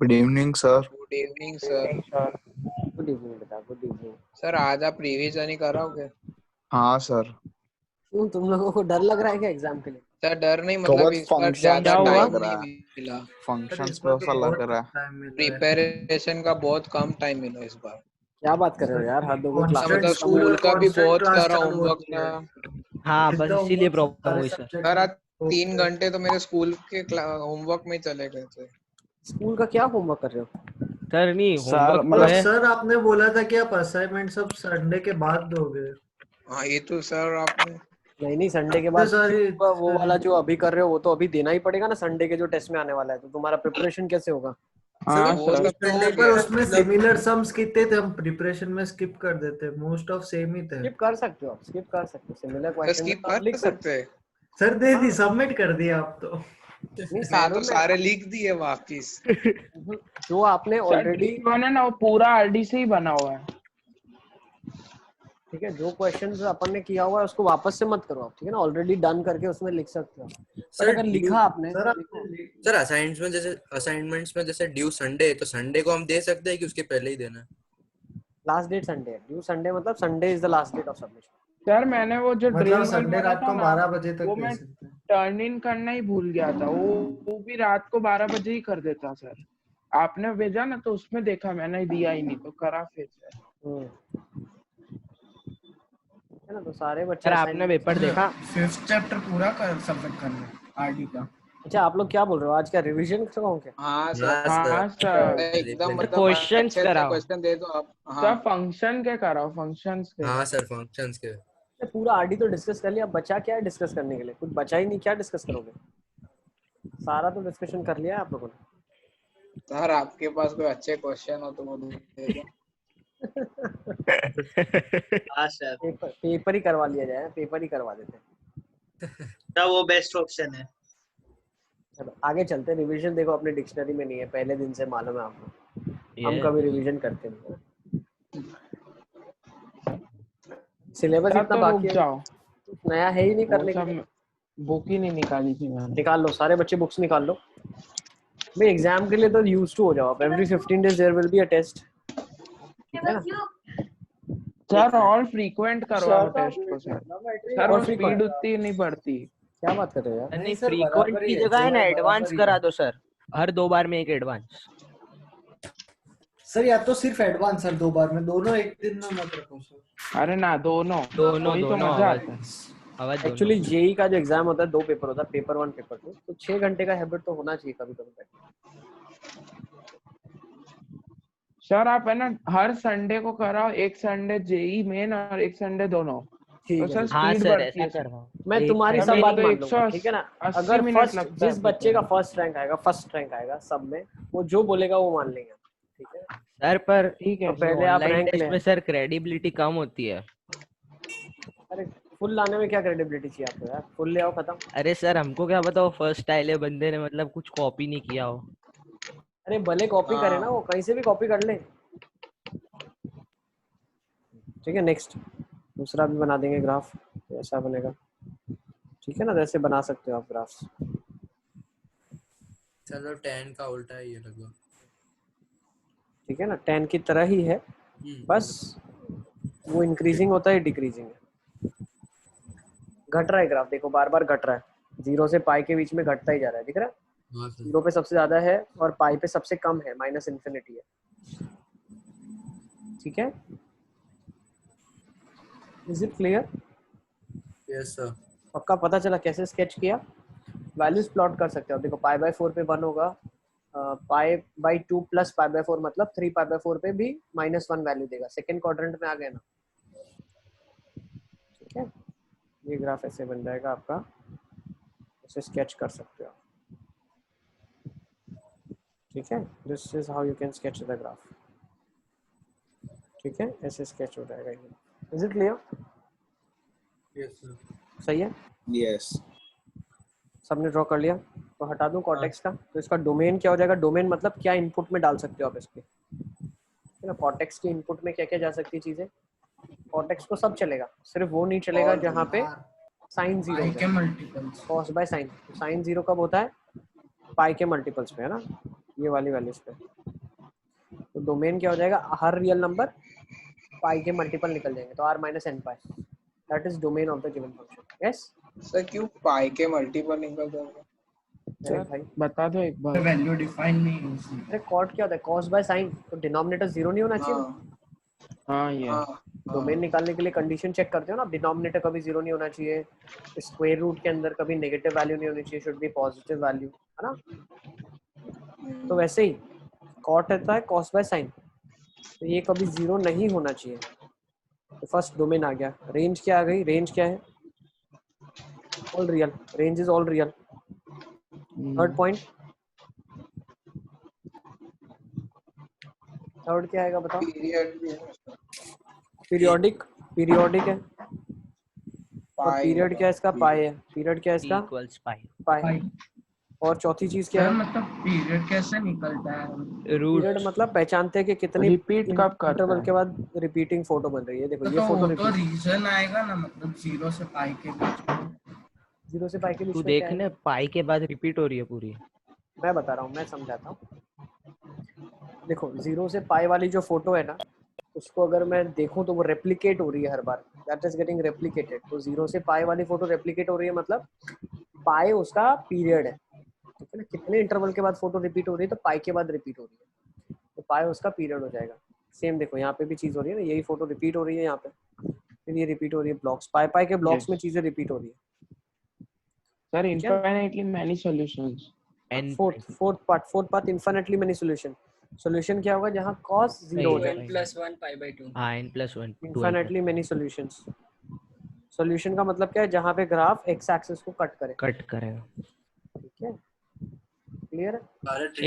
Good evening sir. Good evening sir. Good evening बेटा, good evening. Sir आज आप revision ही कराओगे? हाँ सर। क्यों, तुम लोगों को डर लग रहा है क्या एग्जाम के लिए? सर डर नहीं, तो मतलब बस इस बार फंक्शन ज्यादा पे टाइम लग रहा नहीं है, मिला। फंक्शंस पे ऐसा लग रहा है। प्रिपरेशन का बहुत कम टाइम मिला इस बार। क्या बात कर रहे हो यार, हद हो गई। मतलब क्लासेस स्कूल का भी बहुत सारा चालू होमवर्क होती था। है। हाँ बस इसीलिए प्रॉब्लम सारे हुई सर। सब्जेक्ट सर में आज 3 घंटे तो मेरे स्कूल के होमवर्क में चले गए थे। स्कूल का क्या होमवर्क कर रहे हो? सर नहीं, सर होमवर्क तो मतलब है। सर आपने बोला था कि आप असाइनमेंट सब संडे के बाद दोगे। हाँ ये तो सर आपने नहीं नहीं, संडे के इतने बाद सारी वो वाला जो अभी कर रहे हो वो तो अभी देना ही पड़ेगा ना। संडे के जो टेस्ट में आने वाला है तो तुम्हारा प्रिपरेशन कैसे होगा? हाँ वो सर तो हो पर गया उसमें सिमिलर सम्स कितने थे, हम प्रिपरेशन में स्किप कर देते, मोस्ट ऑफ सेम ही थे। स्किप कर सकते हो, आप स्किप कर सकते हो। सिमिलर सर क्वेश्चन स्किप तो आप लिख कर सकते सकते हैं। सर दे दी, हाँ। सबमिट कर दिया आप तो। नहीं, मैं सारों तो में सारे लिख दिए वापिस। जो आपने ऑलरेडी, है ना, वो पूरा आरडी से ही बना हुआ है। ठीक है, जो क्वेश्चंस अपन ने किया हुआ है उसको वापस से मत करो आप, ठीक है ना। ऑलरेडी डन करके उसमें लिख सकते हो। बट अगर लिखा आपने सर देखो, सर असाइनमेंट्स में जैसे ड्यू संडे है तो संडे को हम दे सकते हैं कि उसके पहले ही देना है? लास्ट डेट संडे है। ड्यू संडे मतलब Sunday is the last date of submission. Sir मैंने वो जो ड्रिल मतलब वाल संडे बोला रात था को ना, 12 बजे तक वो दे मैं सकते हैं। टर्न इन करना ही भूल गया था। वो भी रात को 12 बजे ही कर देता सर। आपने भेजा ना तो उसमें देखा, मैंने दिया ही नहीं तो करा फिर से। है ना, तो सारे बच्चे सर आपने पेपर देखा? 5th चैप्टर पूरा कर सबमिट करना है आरडी का। अच्छा, आप लोग क्या बोल रहे हो, आज क्या रिवीजन करवाऊं क्या? हाँ सर, हाँ सर, एकदम मतलब क्वेश्चंस अच्छे अच्छे कराओ। क्वेश्चन दे दो आप। सर हाँ फंक्शन के कराओ, फंक्शंस के। हाँ सर, फंक्शंस के। पूरा आरडी तो डिस्कस कर लिया, अब बचा क्या है डिस्कस करने के लिए? कुछ बचा ही नहीं, क्या डिस्कस करोगे? सारा तो डिस्कशन कर लिया है आप लोगों ने। सर, आपके पास कोई अच्छे क्वेश्चन हो तो वो दे दो। हाँ सर, पेपर ही करवा लिया जाए, पेपर ही करवा देते हैं। तब वो बेस्ट ऑप्शन है। चलो आगे चलते हैं। रिवीजन देखो अपने डिक्शनरी में नहीं है, पहले दिन से मालूम है आपको। हम कभी रिवीजन करते नहीं है। सिलेबस सर इतना तो बाकी रुक है, जाओ, नया है ही नहीं करने के सब लिए। बुक ही नहीं निकाली थी मैंने। निकाल लो, सारे बच्चे बुक्स निकाल लो भाई। एग्जाम के लिए तो यूज टू हो जाओ आप। Every 15 days there will be a test, ठीक है ना। सर और फ्रीक्वेंट करवाओ टेस्ट को सर। सर और वो स्पीड उतनी नहीं बढ़ती। क्या बात कर रहे हो यार? नहीं, फ्रीक्वेंट की जगह है ना एडवांस करा दो सर। हर 2 बार में एक एडवांस। सर या तो सिर्फ एडवांस, सर 2 बार में, दोनों एक दिन में मत रखो सर। अरे ना, दोनों दोनों वही तो दोनों मजा आवाज आता है। आवाज एक्चुअली जेई का जो एग्जाम होता है 2 पेपर होता है, पेपर 1 पेपर 2, तो 6 घंटे का हैबिट तो होना चाहिए कभी कभी। सर आप है ना हर संडे को कराओ, एक संडे जेई मेन और एक संडे दोनों, तो सर हाँ स्पीड सर, बढ़ती ऐसा है। करवाओ। मैं तुम्हारी सब नहीं बात तो मान लूंगा, ठीक है ना। 180 अगर मिनट फर्स्ट लगता है जिस बच्चे का पेपर। फर्स्ट रैंक आएगा सब में, वो जो बोलेगा वो मान लेंगे, ठीक है। सर पर ठीक है तो पहले आप ऑनलाइन रैंक टेस्ट ले। में सर क्रेडिबिलिटी कम होती है। अरे फुल लाने में क्या क्रेडिबिलिटी चाहिए आपको यार? फुल ले आओ, खत्म। अरे सर हमको क्या पता वो फर्स्ट आए बंदे ने मतलब कुछ कॉपी नहीं किया हो। अरे भले कॉपी करे ना, वो कहीं से भी कॉपी कर ले, ठीक है। नेक्स्ट दूसरा भी बना देंगे ग्राफ, ऐसा बनेगा, ठीक है ना। वैसे बना सकते हो आप ग्राफ्स। चलो 10 का उल्टा है ये लगभग, ठीक है ना, 10 की तरह ही है, बस वो इंक्रीजिंग होता है, डिक्रीजिंग है। घट रहा है ग्राफ, देखो बार बार घट रहा है। 0 से पाई के बीच में घटता ही जा रहा है, दिख रहा है। 0 पे सबसे ज्यादा है और पाई पे सबसे कम है, माइनस इन्फिनिटी है, ठीक है। Is it clear? Yes sir. पक्का पता चला कैसे स्केच किया? वैल्यूज प्लॉट कर सकते हो। देखो पाई बाय 4 पे 1 होगा, पाई बाय 2 प्लस पाई बाय 4 मतलब 3 पाई बाय 4 पे भी -1 वैल्यू देगा। सेकंड क्वाड्रेंट में आ गया ना, ठीक है। ये ग्राफ ऐसे बन जाएगा आपका, इसे स्केच कर सकते हो, ठीक है। This is how you can sketch the graph, ठीक है। ऐसे स्केच हो जाएगा ये। Is it clear? Yes sir. सही है? यस। सबने ड्रॉ कर लिया? तो हटा दूं कॉर्टेक्स का, तो इसका डोमेन क्या हो जाएगा? डोमेन मतलब क्या इनपुट में डाल सकते हो आप इसके, है ना। कॉर्टेक्स के इनपुट में क्या क्या जा सकती है चीजें? कॉर्टेक्स को सब चलेगा, सिर्फ वो नहीं चलेगा जहाँ पे साइन 0 पाई के multiples, cos by sine. Sine 0 कब होता है? पाई के मल्टीपल्स पे, है ना, ये वाली वैल्यूज पे। डोमेन क्या हो जाएगा, हर रियल नंबर पाई के मल्टीपल निकल जाएंगे, तो r minus n pi, that is domain of the given function. Yes sir क्यों पाई के मल्टीपल निकल जाएगा? अरे भाई बता दो एक बार। वैल्यू डिफाइन नहीं है उसमें। अरे कॉट क्या होता है, कॉस बाय साइन, तो डिनोमिनेटर जीरो नहीं होना चाहिए। हाँ ये हाँ डोमेन निकालने के लिए कंडीशन चेक करते हो ना, डिनोमिनेटर कभी जीरो नहीं होना चाहिए, स्क्वायर रूट के अंदर कभी नेगेटिव वैल्यू नहीं होनी चाहिए, शुड बी पॉजिटिव वैल्यू, है ना। तो वैसे ही कॉट रहता है कॉस बाय साइन, तो ये कभी जीरो नहीं होना चाहिए। तो फर्स्ट डोमेन आ गया, रेंज क्या आ गई, रेंज क्या है, all real, range is all real. Third point, third क्या आएगा बताओ, पीरियड भी है पीरियोडिक, पीरियोडिक है, और पाई पीरियड क्या है इसका, पाई है, पीरियड क्या है इसका, इक्वल्स पाई पाई। और चौथी चीज क्या सर है, मतलब पीरियड कैसे निकलता है? रूट पीरियड मतलब पहचानते हैं कि कितनी रिपीट कब करता इंटरवल है। के बाद रिपीटिंग फोटो बन रही है। देखो ये तो फोटो वो तो रिपीट, रीजन आएगा ना, मतलब 0 से पाई के बीच में। 0 से पाई के बीच तू में क्या है, देखने पाई के बाद रिपीट हो रही है पूरी। मैं बता रहा हूँ, मैं समझाता हूँ। देखो 0 से पाई वाली जो फोटो है ना, उसको अगर मैं देखूं तो वो रेप्लिकेट हो रही है हर बार, दैट इज गेटिंग रेप्लिकेटेड। तो 0 से पाई वाली फोटो रेप्लिकेट हो रही है, मतलब पाई उसका पीरियड है, ठीक है ना। कितने इंटरवल के बाद फोटो रिपीट हो रही है, तो पाई के बाद रिपीट हो रही है, तो पाई उसका पीरियड हो जाएगा। सेम देखो यहाँ पे भी चीज हो रही है ना, यही फोटो रिपीट हो रही है यहाँ पे, फिर ये रिपीट हो रही है ब्लॉक्स, पाई पाई के ब्लॉक्स में चीजें रिपीट हो रही है। सर ठीक है, infinitely many solutions. And fourth part infinitely many solution. Solution क्या होगा, जहाँ cos 0 हो जाए, n+1 π/2। हाँ n+1 infinitely many solutions. Solution का मतलब क्या है, जहाँ पे ग्राफ एक्स एक्सिस को कट करे, कट करेगा। ठीक है, क्लियर है।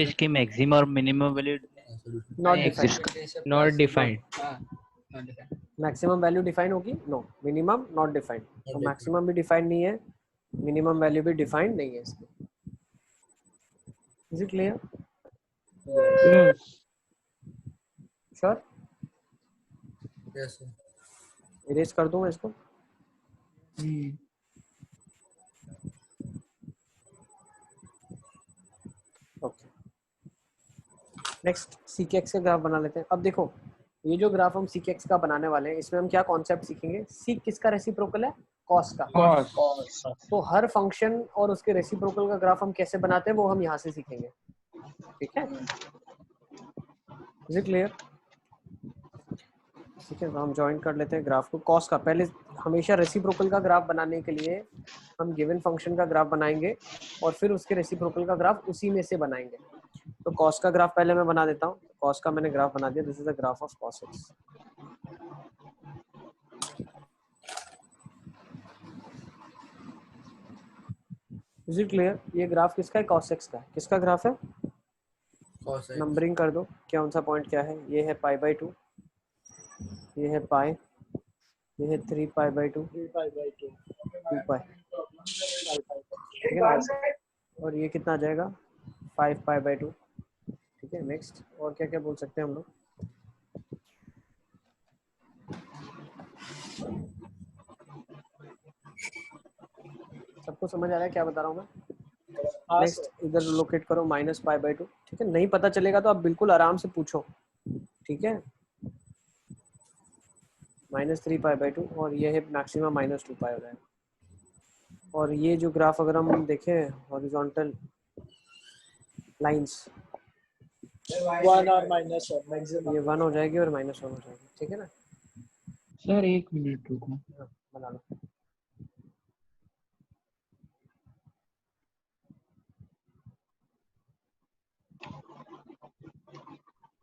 इसकी मैक्सिमम और minimum value not defined, not defined. Maximum value define होगी, नो, मिनिमम नॉट डिफाइंड। तो मैक्सिमम भी डिफाइंड नहीं है, मिनिमम वैल्यू भी डिफाइंड नहीं है इसकी। Is it clear? Sure? Yes sir. Erase कर दूं मैं इसको? ओके, नेक्स्ट सीकेक्स का ग्राफ बना लेते हैं। अब देखो ये जो ग्राफ हम सीकेक्स का बनाने वाले हैं, इसमें हम क्या कॉन्सेप्ट सीखेंगे, सीक किसका रेसिप्रोकल है, कॉस का। कॉस। तो हर फंक्शन और उसके रेसिप्रोकल का ग्राफ हम कैसे बनाते हैं वो हम यहाँ से सीखेंगे, ठीक है। Is it clear? ठीक है, तो हम ज्वाइन कर लेते हैं ग्राफ को। कॉस का पहले, हमेशा रेसिप्रोकल का ग्राफ बनाने के लिए हम गिवन फंक्शन का ग्राफ बनाएंगे और फिर उसके रेसिप्रोकल का ग्राफ उसी में से बनाएंगे। तो कॉस का ग्राफ पहले मैं बना देता हूँ। कॉस का मैंने ग्राफ बना दिया, this is the graph of cos x. Is it clear? ये ग्राफ किसका है, कॉस एक्स का। किसका ग्राफ है, नंबरिंग कर दो, कौन सा पॉइंट क्या है। ये है π/2, ये है पाई, ये है 3π/2, 2π, ठीक है ना। और ये कितना आ जाएगा, 5π/2, ठीक है। नेक्स्ट, और क्या क्या बोल सकते हैं हम लोग। सबको समझ आ रहा है क्या बता रहा हूँ मैं? नेक्स्ट इधर लोकेट करो -π/2, ठीक है। नहीं पता चलेगा तो आप बिल्कुल आराम से पूछो, ठीक है। -3π/2 और ये है मैक्सिमम -2π हो जाएगा। और ये जो ग्राफ अगर हम देखें, हॉरिजॉन्टल लाइंस, 1 और -1 मैक्सिमम, ये 1 हो जाएगी और -1 हो जाएगी, ठीक है ना। सर एक मिनट रुको। हाँ, बना लो।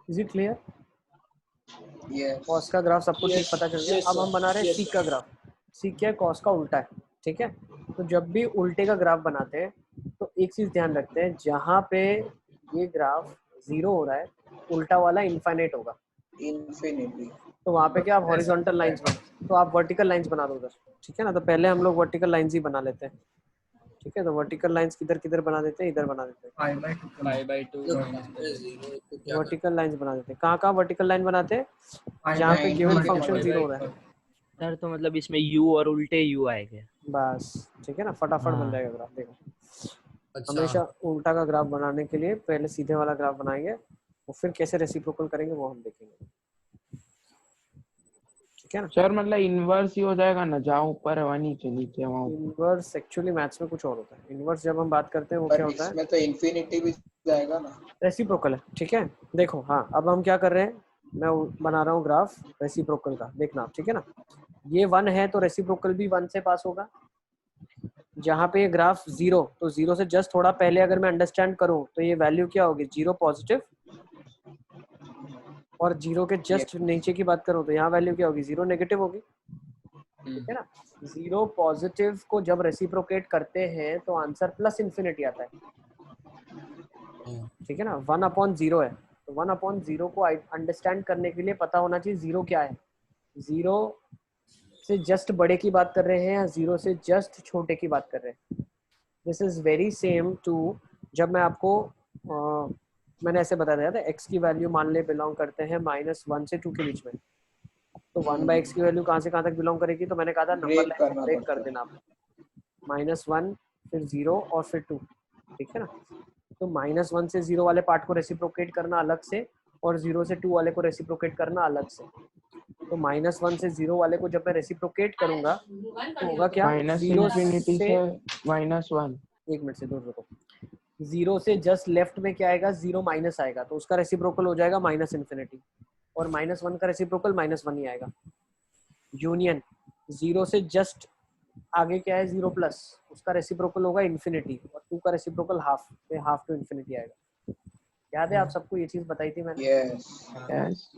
Is it clear? Yes cos का ग्राफ सबको ठीक पता चल गया। अब हम बना रहे हैं सीक का ग्राफ। सीक क्या है, कॉस का उल्टा है, ठीक है। तो जब भी उल्टे का ग्राफ बनाते हैं तो एक चीज ध्यान रखते हैं, जहाँ पे ये ग्राफ 0 हो रहा है, उल्टा वाला इनफाइनाइट होगा, इन्फिनिटी। तो वहाँ पे क्या आप हॉरिजॉन्टल लाइंस बना, तो आप वर्टिकल लाइंस बना दो उधर, ठीक है ना। तो पहले हम लोग वर्टिकल लाइंस ही बना लेते हैं, ठीक है। तो वर्टिकल लाइंस किधर किधर बना देते हैं, इधर बना देते हैं, वर्टिकल लाइंस बना देते हैं। कहाँ कहाँ वर्टिकल लाइन बनाते हैं, जहाँ पे गिवन फंक्शन 0 हो रहा है। सर तो मतलब इसमें u और उल्टे u आएंगे बस, ठीक है ना, फटाफट बन हाँ। जाएगा ग्राफ। देखो अच्छा हमेशा उल्टा का ग्राफ बनाने के लिए पहले सीधे वाला ग्राफ बनाएंगे, वो फिर कैसे रेसिप्रोकल करेंगे वो हम देखेंगे, ठीक है ना। सर मतलब इनवर्स ही हो जाएगा ना, जहाँ ऊपर है वहाँ नीचे, नीचे वहाँ ऊपर। इनवर्स एक्चुअली मैथ्स में कुछ और होता है। इनवर्स जब हम बात करते हैं वो पर क्या होता है, इसमें तो इन्फिनिटी भी जाएगा ना। रेसिप्रोकल है, ठीक है। देखो हाँ, अब हम क्या कर रहे हैं, मैं बना रहा हूँ ग्राफ रेसिप्रोकल का, देखना आप, ठीक है ना। ये 1 है तो रेसिप्रोकल भी 1 से पास होगा। जहाँ पे ये ग्राफ 0, तो 0 से जस्ट थोड़ा पहले अगर मैं अंडरस्टैंड करूँ तो ये वैल्यू क्या होगी, 0 पॉजिटिव, और 0 के जस्ट नीचे की बात करूँ तो यहाँ वैल्यू क्या होगी, 0 नेगेटिव होगी, ठीक है ना। 0 पॉजिटिव को जब रेसिप्रोकेट करते हैं तो आंसर प्लस इन्फिनिटी आता है, ठीक है ना। 1/0 है, तो 1/0 को अंडरस्टैंड करने के लिए पता होना चाहिए 0 क्या है। 0 से जस्ट बड़े की बात कर रहे हैं या 0 से जस्ट छोटे की बात कर रहे हैं। This is very same to जब मैं आपको मैंने ऐसे बता दिया था, x की वैल्यू मान ले बिलोंग करते हैं -1 से 2 के बीच में, तो 1/x की वैल्यू कहाँ से कहाँ तक बिलोंग करेगी, तो मैंने कहा था नंबर लाइन को ब्रेक कर देना आप, -1 फिर 0 और फिर 2, ठीक है ना। तो -1 से 0 वाले पार्ट को रेसिप्रोकेट करना अलग से, और 0 से 2 वाले को रेसिप्रोकेट करना अलग से। तो -1 से 0 वाले को जब मैं रेसिप्रोकेट करूंगा तो होगा क्या, माइनस 0 इन्फिनिटी से -1। 1 मिनट से दूर रुको, 0 से जस्ट लेफ्ट में क्या आएगा, 0 माइनस आएगा, तो उसका रेसिप्रोकल हो जाएगा -इन्फिनिटी, और -1 का रेसिप्रोकल -1 ही आएगा। यूनियन 0 से जस्ट आगे क्या है, 0 प्लस, उसका रेसिप्रोकल होगा इन्फिनिटी, और 2 का रेसिप्रोकल हाफ, तो हाफ टू इन्फिनिटी आएगा। याद है आप सबको ये चीज बताई थी मैंने। यस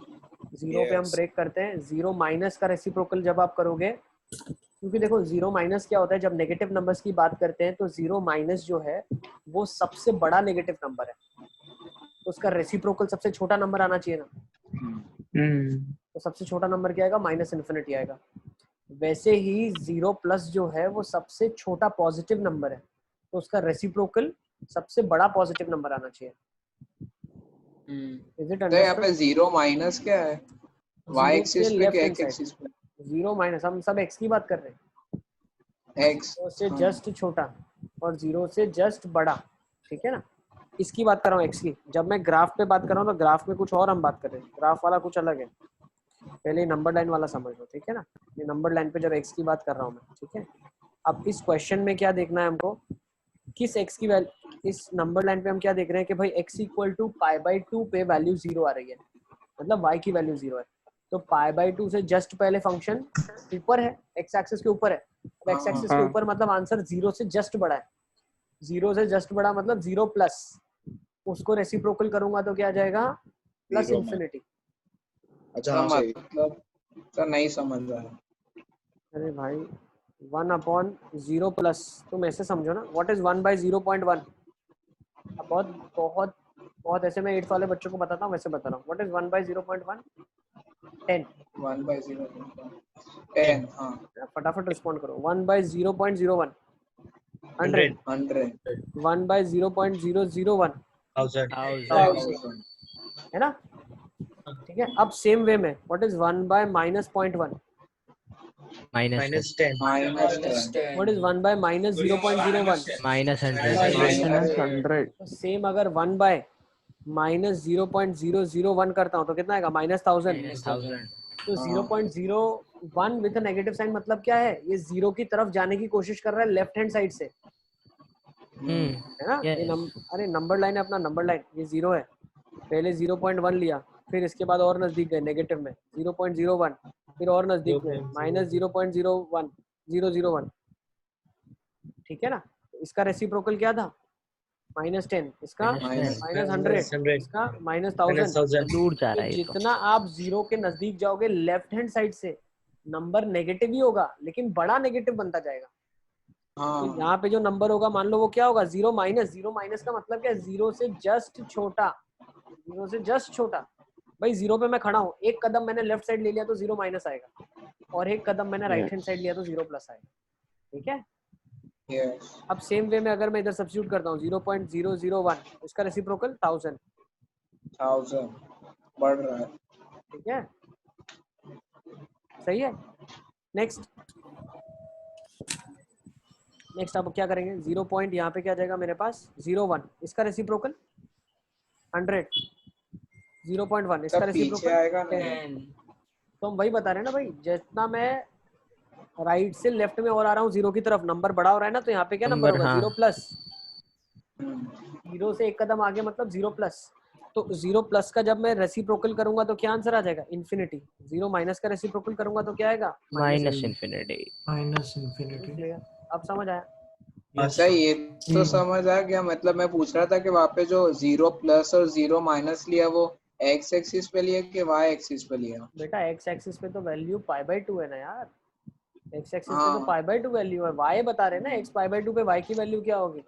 0 पे हम ब्रेक करते हैं। 0 माइनस का रेसिप्रोकल जब आप करोगे, क्योंकि देखो 0 माइनस क्या होता है, जब नेगेटिव नंबर्स की बात करते हैं तो 0 माइनस जो है वो सबसे बड़ा नेगेटिव नंबर है, तो उसका रेसिप्रोकल सबसे छोटा नंबर आना चाहिए ना। तो सबसे छोटा नंबर क्या आएगा, -इन्फिनिटी आएगा। वैसे ही 0 प्लस जो है वो सबसे छोटा पॉजिटिव नंबर है, तो उसका रेसिप्रोकल सबसे बड़ा पॉजिटिव नंबर आना चाहिए। Is it तो यहाँ पे understood? 0 माइनस क्या है, y एक्सिस पे क्या x एक्सिस पे, 0 माइनस, हम सब x की बात कर रहे हैं, x 0 से जस्ट छोटा और 0 से जस्ट बड़ा, ठीक है ना। इसकी बात कर रहा हूँ x की, जब मैं ग्राफ पे बात कर रहा हूँ तो ग्राफ में कुछ और हम बात कर रहे हैं, ग्राफ वाला कुछ अलग है, पहले नंबर लाइन वाला समझ लो, ठीक है ना। ये नंबर लाइन पे जब x की बात कर रहा हूँ मैं, ठीक है। अब इस क्वेश्चन में क्या देखना है हमको, किस x की वैल्यू, इस नंबर लाइन पे हम क्या देख रहे हैं कि भाई x = π/2 पे वैल्यू 0 आ रही है, मतलब y की वैल्यू 0 है, तो π/2 से जस्ट पहले फंक्शन ऊपर है, x एक्सिस के ऊपर है। अब x एक्सिस के ऊपर मतलब आंसर 0 से जस्ट बड़ा है, 0 से जस्ट बड़ा मतलब 0 प्लस, उसको रेसिप्रोकल करूंगा तो क्या आ जाएगा, प्लस इन्फिनिटी। अच्छा मतलब सर नहीं समझ रहा है। अरे भाई 1/0 प्लस, तुम ऐसे समझो ना, व्हाट इज 1/0.1। अब बहुत बहुत बहुत ऐसे मैं 8th वाले बच्चों को बताता हूँ, वैसे बता रहा हूँ, व्हाट इज 1/0.1, 10। 1/0.10 हाँ, फटाफट रिस्पॉन्ड करो। 1/0.01, 100। 1/0.001, 1000, है ना, ठीक है। अब सेम वे में व्हाट इज 1/-0.1, -10 व्हाट इज 1/-0.01, -100। तो सेम अगर 1/-0.001 करता हूँ तो कितना आएगा, -1000। तो 0.01 विद नेगेटिव साइन मतलब क्या है, ये 0 की तरफ जाने की कोशिश कर रहा है लेफ्ट हैंड साइड से, है ना। ये अरे नंबर लाइन है अपना, नंबर लाइन, ये 0 है, पहले 0.1 लिया, फिर इसके बाद और नजदीक गए नेगेटिव में 0.01, फिर और नजदीक में -0.01001, ठीक है ना। इसका रेसिप्रोकल क्या था, -10, इसका -100, इसका -1000। दूर जा रहा तो है ये तो। जितना आप 0 के नजदीक जाओगे लेफ्ट हैंड साइड से नंबर नेगेटिव ही होगा, लेकिन बड़ा नेगेटिव बनता जाएगा। तो यहाँ पे जो नंबर होगा मान लो वो क्या होगा, 0 माइनस का मतलब क्या है, 0 से जस्ट छोटा, 0 से जस्ट छोटा। भाई 0 पे मैं खड़ा हूँ, एक कदम मैंने लेफ्ट साइड ले लिया तो 0 माइनस आएगा, और एक कदम मैंने राइट हैंड साइड लिया तो 0 प्लस आएगा, ठीक है। अब सेम वे में अगर मैं इधर सब्स्टिट्यूट करता हूँ 0.001, इसका रेसिप्रोकल 1000 बढ़ रहा है, ठीक है, सही है। नेक्स्ट अब क्या करेंगे, 0 पॉइंट यहाँ पे क्या जाएगा मेरे पास 01, इसका रेसिप्रोकल 100, 0.1 इसका तब पीछे रेसिप्रोकल आएगा ना 10। तो हम वही बता रहे हैं ना भाई, जितना मैं राइट से लेफ्ट में और आ रहा हूँ 0 की तरफ, नंबर बड़ा हो रहा है ना, तो यहाँ पे क्या नंबर नंबर, होगा? हाँ। 0 प्लस। 0 से एक कदम आगे मतलब 0 प्लस। तो 0 प्लस का जब मैं रेसिप्रोकल करूंगा तो क्या आंसर आ जाएगा? इन्फिनिटी। 0 माइनस का रेसिप्रोकल करूंगा तो क्या आएगा? Minus infinity. Minus infinity. Clear? अब समझ आया? अच्छा ये तो समझ आ गया। मतलब मैं पूछ रहा था कि वहाँ पे जो 0 प्लस और 0 माइनस लिया वो x एक्सिस पे लिया कि y एक्सिस पे लिया? बेटा x एक्सिस पे तो वैल्यू π/2 है ना यार, x एक्सिस पे हाँ। तो π/2 वैल्यू है। y बता रहे हैं ना, x π/2 पे y की वैल्यू क्या होगी?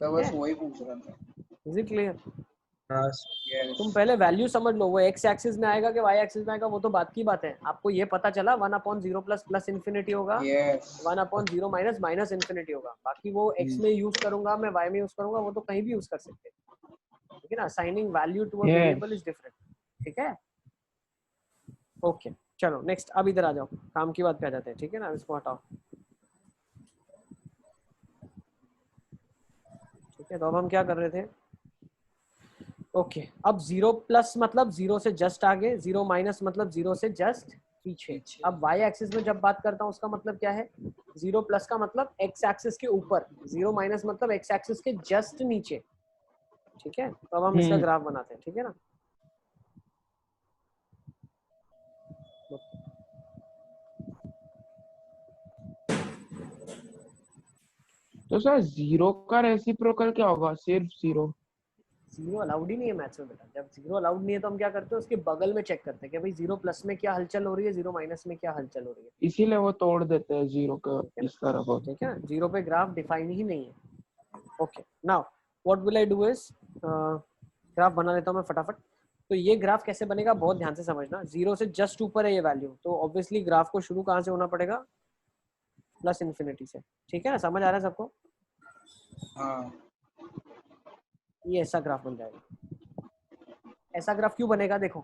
तो बस वही पूछ रहा था। Is it clear? हाँ yes। तुम पहले वैल्यू समझ लो, वो x एक्सिस में आएगा कि y एक्सिस में आएगा वो तो बात की बात है। आपको ये पता चला 1/0 प्लस प्लस इन्फिनिटी होगा, Yes। 1/0 माइनस माइनस इन्फिनिटी होगा। बाकी वो x में यूज करूंगा मैं, y में यूज करूंगा, वो तो कहीं भी यूज कर सकते हैं, ठीक है ना? Assigning value to a Yes। Variable is different, ठीक है? ओके चलो नेक्स्ट, अब इधर आ जाओ, काम की बात पे आ जाते हैं, ठीक है ना? इसको हटाओ, ठीक है? तो अब हम क्या कर रहे थे? ओके अब 0 प्लस मतलब 0 से जस्ट आगे, 0 माइनस मतलब 0 से जस्ट पीछे। अब y एक्सिस में जब बात करता हूँ उसका मतलब क्या है? 0 प्लस का मतलब x एक्सिस के ऊपर, 0 माइनस मतलब x एक्सिस के जस्ट नीचे, ठीक है? तो अब हम इसका ग्राफ बनाते हैं, ठीक है ना? तो सर 0 का रेसिप्रोकल क्या होगा? सिर्फ 0? 0 अलाउड ही नहीं है मैथ्स में बेटा। जब 0 अलाउड नहीं है तो हम क्या करते हैं? उसके बगल में चेक करते हैं कि भाई 0 प्लस में क्या हलचल हो रही है, 0 माइनस में क्या हलचल हो रही है, इसीलिए वो तोड़ देते हैं 0 का इस तरफ। ठीक है? 0 पे ग्राफ डिफाइन ही नहीं है। Okay now what will I do is, graph बना लेता हूँ मैं फटाफट। तो ये ग्राफ कैसे बनेगा बहुत ध्यान से समझना। 0 से जस्ट ऊपर है ये वैल्यू, तो ऑब्वियसली ग्राफ को शुरू कहाँ से होना पड़ेगा? प्लस इन्फिनिटी से, ठीक है ना? समझ आ रहा है सबको? हाँ। ये ऐसा ग्राफ बन जाएगा। ऐसा ग्राफ क्यों बनेगा? देखो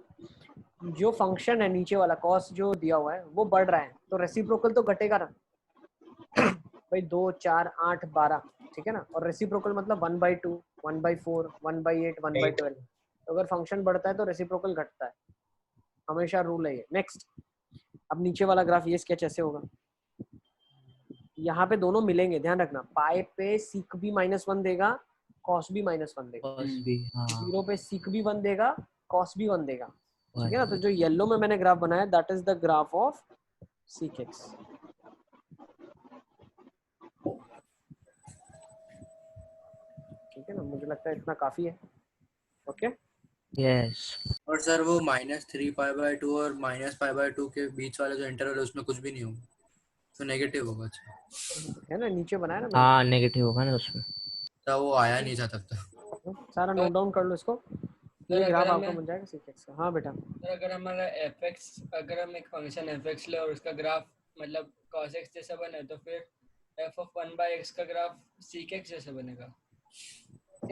जो फंक्शन है नीचे वाला cos जो दिया हुआ है वो बढ़ रहा है, तो रेसिप्रोकल तो घटेगा ना भाई। 2 4 8 12, ठीक है ना? और रेसिप्रोकल मतलब 1/2 1/4 1/8 1/12। तो अगर फंक्शन बढ़ता है तो रेसिप्रोकल घटता है, हमेशा रूल है ये। नेक्स्ट, अब नीचे वाला ग्राफ ये स्केच ऐसे होगा। यहाँ पे दोनों मिलेंगे, ध्यान रखना। पाई पे सीक भी -1 देगा, कॉस भी -1 देगा। 0 पे सीक भी 1 देगा, कॉस भी 1 देगा, ठीक है ना? तो जो येलो में मैंने ग्राफ बनाया that is the graph of seek x, ठीक है ना? मुझे लगता है इतना काफी है। Okay yes. और सर वो -3π/2 और -π/2 के बीच वाला जो इंटरवल है उसमें कुछ भी नहीं होगा, तो नेगेटिव होगा। अच्छा है ना, नीचे बनाया ना हाँ नेगेटिव होगा ना उसमें। तो वो आया नहीं था तब तक। सारा नोट डाउन कर लो इसको, ये ग्राफ आपको मिल जाएगा सीक एक्स का। हाँ बेटा, अगर हमारा fx, अगर हम एक फंक्शन fx ले और उसका ग्राफ मतलब cos x जैसा बने, तो फिर f(1/x) का ग्राफ sec x जैसा बनेगा।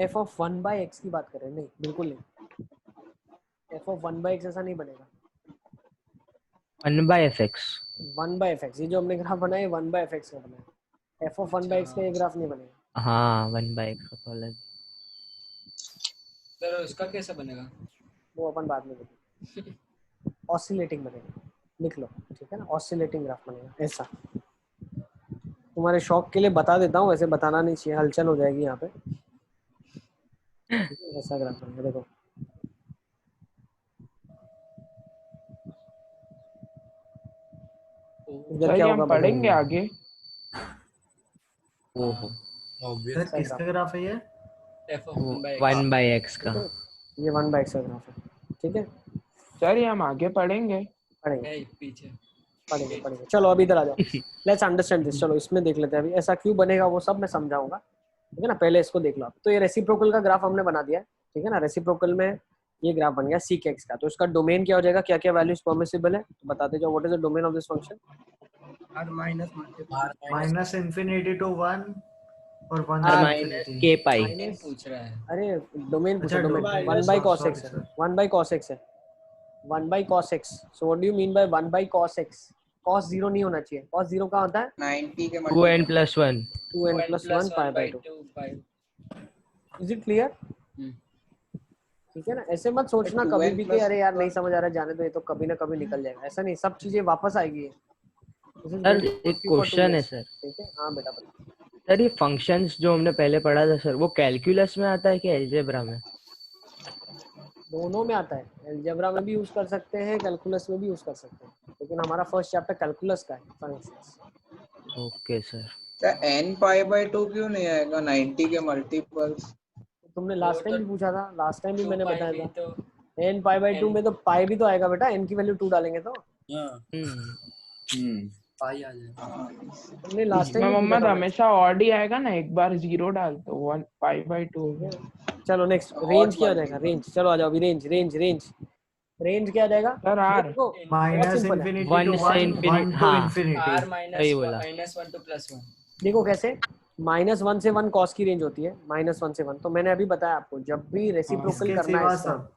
f(1/x) की बात कर रहे हैं? नहीं बिल्कुल नहीं, f(1/x) ऐसा नहीं बनेगा। 1/fx 1/fx, ये जो हमने ग्राफ बनाया है 1/fx का बनाया है। f(1/x) का ये ग्राफ नहीं बनेगा। हाँ 1/x का तो अलग। सर उसका कैसा बनेगा? वो अपन बाद में देखेंगे। ऑसिलेटिंग बनेगा, लिख लो, ठीक है ना? ऑसिलेटिंग ग्राफ बनेगा ऐसा। तुम्हारे शौक के लिए बता देता हूँ, वैसे बताना नहीं चाहिए, हलचल हो जाएगी यहाँ पे। ऐसा ग्राफ बनेगा, देखो इधर क्या होगा? हम पढ़ेंगे आगे। ओहो ऑब्वियस। किसका ग्राफ है ये? f(1/x) 1/x का। ये 1/x का ग्राफ है, ठीक है? सर ये हम आगे पढ़ेंगे। पीछे पढ़ेंगे। चलो अभी इधर आ जाओ, लेट्स अंडरस्टैंड दिस। चलो इसमें देख लेते हैं अभी ऐसा क्यों बनेगा, वो सब मैं समझाऊंगा, ठीक है ना? पहले इसको देख लो आप। तो ये रेसिप्रोकल का ग्राफ हमने बना दिया है, ठीक है ना? रेसिप्रोकल में ये ग्राफ बन गया सीक एक्स का। तो इसका डोमेन क्या हो जाएगा? क्या क्या वैल्यूज परमिसिबल है तो बताते जाओ। What is the domain of this function? Minus infinity to 1 और 1 k पाई। पूछ रहा है। अरे डोमेन पूछो, अच्छा, domain domain। 1/cos Sorry, x है, sir। 1/cos x है, 1/cos x। So what do you mean by 1/cos x? cos 0 नहीं होना चाहिए। cos 0 कहाँ होता है? 90 के 2n + 1। 2n + 1 π/2। Is it clear? ठीक है ना, ऐसे मत सोचना तो कभी 2n भी कि plus अरे यार नहीं समझ आ रहा, जाने दो, ये तो कभी ना कभी निकल जाएगा, ऐसा नहीं, सब चीजें वापस आएगी। This is sir going to एक टेक यू फॉर 2 क्वेश्चन है years। सर। ठीक है, हाँ बेटा बता। सर ये फंक्शंस जो हमने पहले पढ़ा था सर, वो कैलकुलस में आता है कि अलजेब्रा में? दोनों में आता है, अलजेब्रा में भी यूज कर सकते हैं, कैलकुलस में भी यूज कर सकते हैं, लेकिन हमारा फर्स्ट चैप्टर कैलकुलस का है, functions. Okay sir. Sir n pi by 2 क्यों नहीं आएगा 90 के मल्टीपल्स? तुमने लास्ट टाइम तो भी पूछा था, लास्ट टाइम भी 2 मैंने पाई बताया भी था। तो n पाई बाय 2 n में तो पाई भी तो आएगा बेटा, n की वैल्यू 2 डालेंगे तो। पाई आ जाएगा। तुमने लास्ट इसमें टाइम भी पूछा मोहम्मद था। हमेशा ऑड ही आएगा ना, एक बार 0 डाल तो 1 पाई बाय 2 में। चलो नेक्स्ट, रेंज क्या हो जाएगा? रेंज, चलो आ जाओ अभी, रेंज रेंज रेंज रेंज क्या आ जाएगा? सर ये R देखो बहुत माइनस सिंपल है। इन्फिनिटी वन टू से 1, इन्फिनिटी, 1 टू हाँ इन्फिनिटी। r सही बोला। -1 to +1। देखो कैसे, -1 से 1 कॉस की रेंज होती है, -1 से 1। तो मैंने अभी बताया आपको, जब भी रेसिप्रोकल इसके करना है सिवा इसका, सब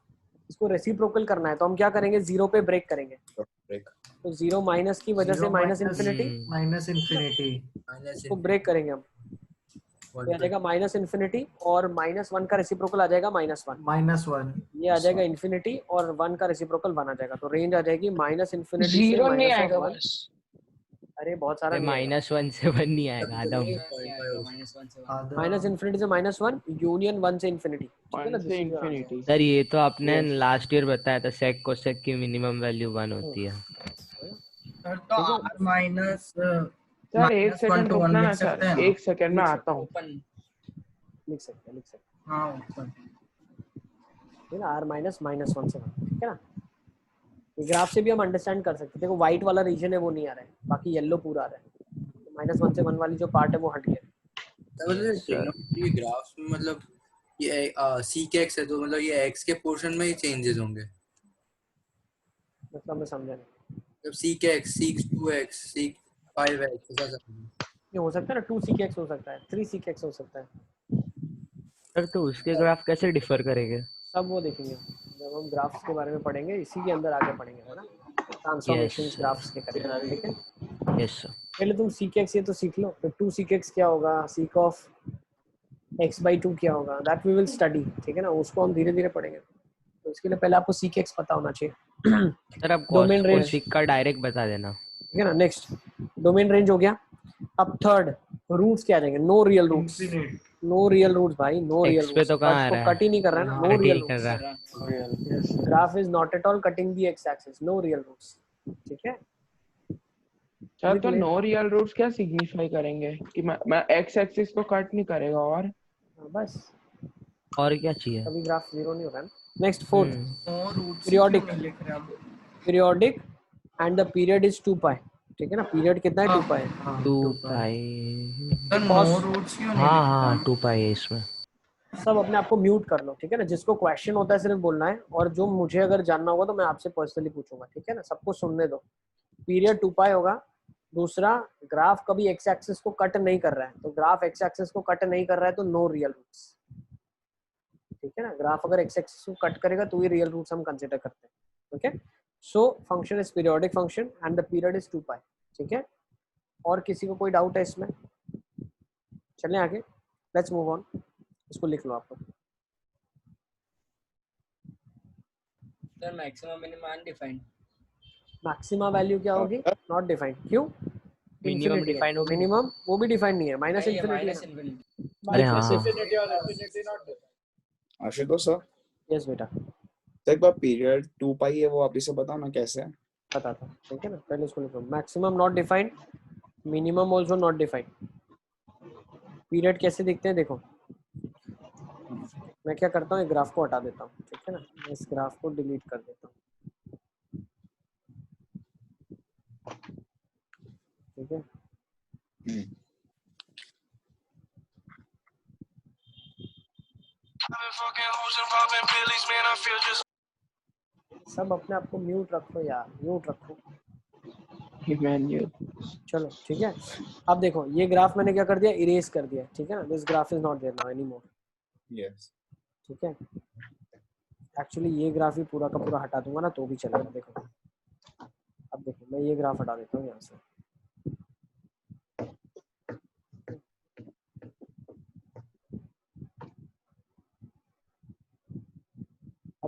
इसको रेसिप्रोकल करना है तो हम क्या करेंगे, 0 पे ब्रेक करेंगे। तो 0 माइनस की वजह से 0 minus infinity, minus infinity. Minus इसको ब्रेक करेंगे हम, तो आ जाएगा माइनस इन्फिनिटी, और -1 का रेसिप्रोकल आ जाएगा -1, -1। ये आ जाएगा इन्फिनिटी, और 1 का रेसिप्रोकल 1 आ जाएगा। तो रेंज आ जाएगी माइनस इन्फिनिटी से 0 नहीं माइनस आएगा ऑफ 1। बस। अरे बहुत सारा नहीं आएगा, -1 से 1 नहीं आएगा आदम। नहीं आएगा -1 से 1। आधा माइनस इन्फिनिटी से -1, यूनियन 1 से इन्फिनिटी। ठीक है 1 ना, से this is your answer. Infinity. Sir ये तो आपने यस। लास्ट ईयर बताया था, सेक कोसेक की मिनिमम वैल्यू 1 होती है। सर तो ठीक है, r माइनस सर एक -1 सेकंड to 1 रुकना लिख ना सर, सकते हैं ना? एक सेकंड में लिख आता हूँ। ओपन लिख सकते हैं, लिख सकते हाँ ऊपर। हैं। ठीक है ना, r माइनस -1 से 1। ठीक है ना, ये ग्राफ से भी हम अंडरस्टैंड कर सकते हैं। देखो व्हाइट वाला रीजन है वो नहीं आ रहा है, बाकी येलो पूरा आ रहा है। तो -1 से 1 वाली जो पार्ट है वो हट गया। मतलब यस सर। ट्रिग्नोमेट्री ग्राफ्स में मतलब ये सीक एक्स है तो मतलब ये एक्स के पोर्शन में ही चेंजेस होंगे। मतलब मैं समझा नहीं। मतलब seek x, seek 2x, seek 5x ऐसा सब। ये हो सकता है ना, 2 sec हो सकता है, 3 sec हो सकता है, सर तो उसके ग्राफ कैसे डिफर करेंगे? सब वो देखेंगे जब हम ग्राफ्स के बारे में पढ़ेंगे, इसी के अंदर आगे पढ़ेंगे, है ना, यस ट्रांसफॉर्मेशंस ग्राफ्स के करेंगे। ठीक है, यस सर। पहले तुम sec ये तो सीख लो, फिर 2 sec क्या होगा, sec ऑफ x/2 क्या होगा, दैट वी विल स्टडी। ठीक है ना, उसको हम धीरे धीरे पढ़ेंगे। तो इसके लिए पहले आपको sec पता होना चाहिए। सर आप कॉस डोमेन रेंज, कोसिक का डायरेक्ट बता देना। ठीक है ना। नेक्स्ट, डोमेन रेंज हो गया। अब थर्ड, रूट्स क्या आ जाएंगे, no real roots, infinite. No real roots भाई, नो रियल एक्स पे रूट्स, तो कहाँ कट आ तो रहा है? कट ही नहीं कर रहा है ना, नो कट ही रियल नहीं कर रूट्स। रहा। Graph is not at all cutting the x axis, no real roots. ठीक है, सर विद तो लेंथ, नो रियल रूट्स क्या सिग्निफाई करेंगे कि मैं एक्स एक्सिस को कट नहीं करेगा और बस और क्या चाहिए? कभी ग्राफ जीरो नहीं होगा ना। नेक्स्ट, फोर्थ, और रूट्स ही क्यों पीरियोडिक, नहीं लिख रहे हम? Periodic and the period is 2 पाई। ठीक है ना, पीरियड कितना है, 2 पाई है। हाँ 2 2 पाई। पाई। सर नो कॉस, रूट्स क्यों नहीं हाँ लिख रहे हाँ हम? 2 पाई है इसमें। सब अपने आप को म्यूट कर लो। ठीक है ना, जिसको क्वेश्चन होता है सिर्फ बोलना है, और जो मुझे अगर जानना होगा तो मैं आपसे पर्सनली पूछूंगा। ठीक है ना, सबको सुनने दो। पीरियड 2 पाई होगा। दूसरा, ग्राफ कभी एक्स एक्सिस को कट नहीं कर रहा है, तो ग्राफ एक्स एक्सिस को कट नहीं कर रहा है तो नो रियल रूट्स। ठीक है ना, ग्राफ अगर एक्स एक्सिस को कट करेगा तो ये रियल रूट्स हम कंसीडर करते हैं। Okay, so function is periodic function and the period is 2 पाई। ठीक है, और किसी को कोई डाउट है इसमें? चलें आगे, लेट्स मूव ऑन। इसको लिख लो आप। Sir maximum minimum undefined. Maxima value क्या होगी, नॉट डिफाइंड, क्यों? मिनिमम इन्फिनिटी है। डिफाइन होगी। मिनिमम वो भी डिफाइंड नहीं है, माइनस नहीं ये इन्फिनिटी है माइनस इन्फिनिटी। अरे ना। हाँ। आशुतोष सर, यस बेटा, तो एक बार पीरियड 2 पाई है वो आप इसे बताओ ना कैसे है। बताता हूँ। ठीक है ना, पहले इसको लिखो, maximum not defined, minimum also not defined. Period कैसे दिखते हैं, देखो मैं क्या करता हूँ, ग्राफ को हटा देता हूँ। ठीक है ना, मैं इस ग्राफ को डिलीट कर देता हूँ। ठीक है, सब अपने आप को म्यूट रखो यार, म्यूट रखो। चलो ठीक है, अब देखो ये ग्राफ मैंने क्या कर दिया, इरेज कर दिया। ठीक है ना, this graph is not there now any more. Yes, ठीक है, एक्चुअली ये ग्राफ ही पूरा का पूरा हटा दूंगा ना तो भी चलेगा। देखो अब देखो, मैं ये ग्राफ हटा देता हूँ यहाँ से।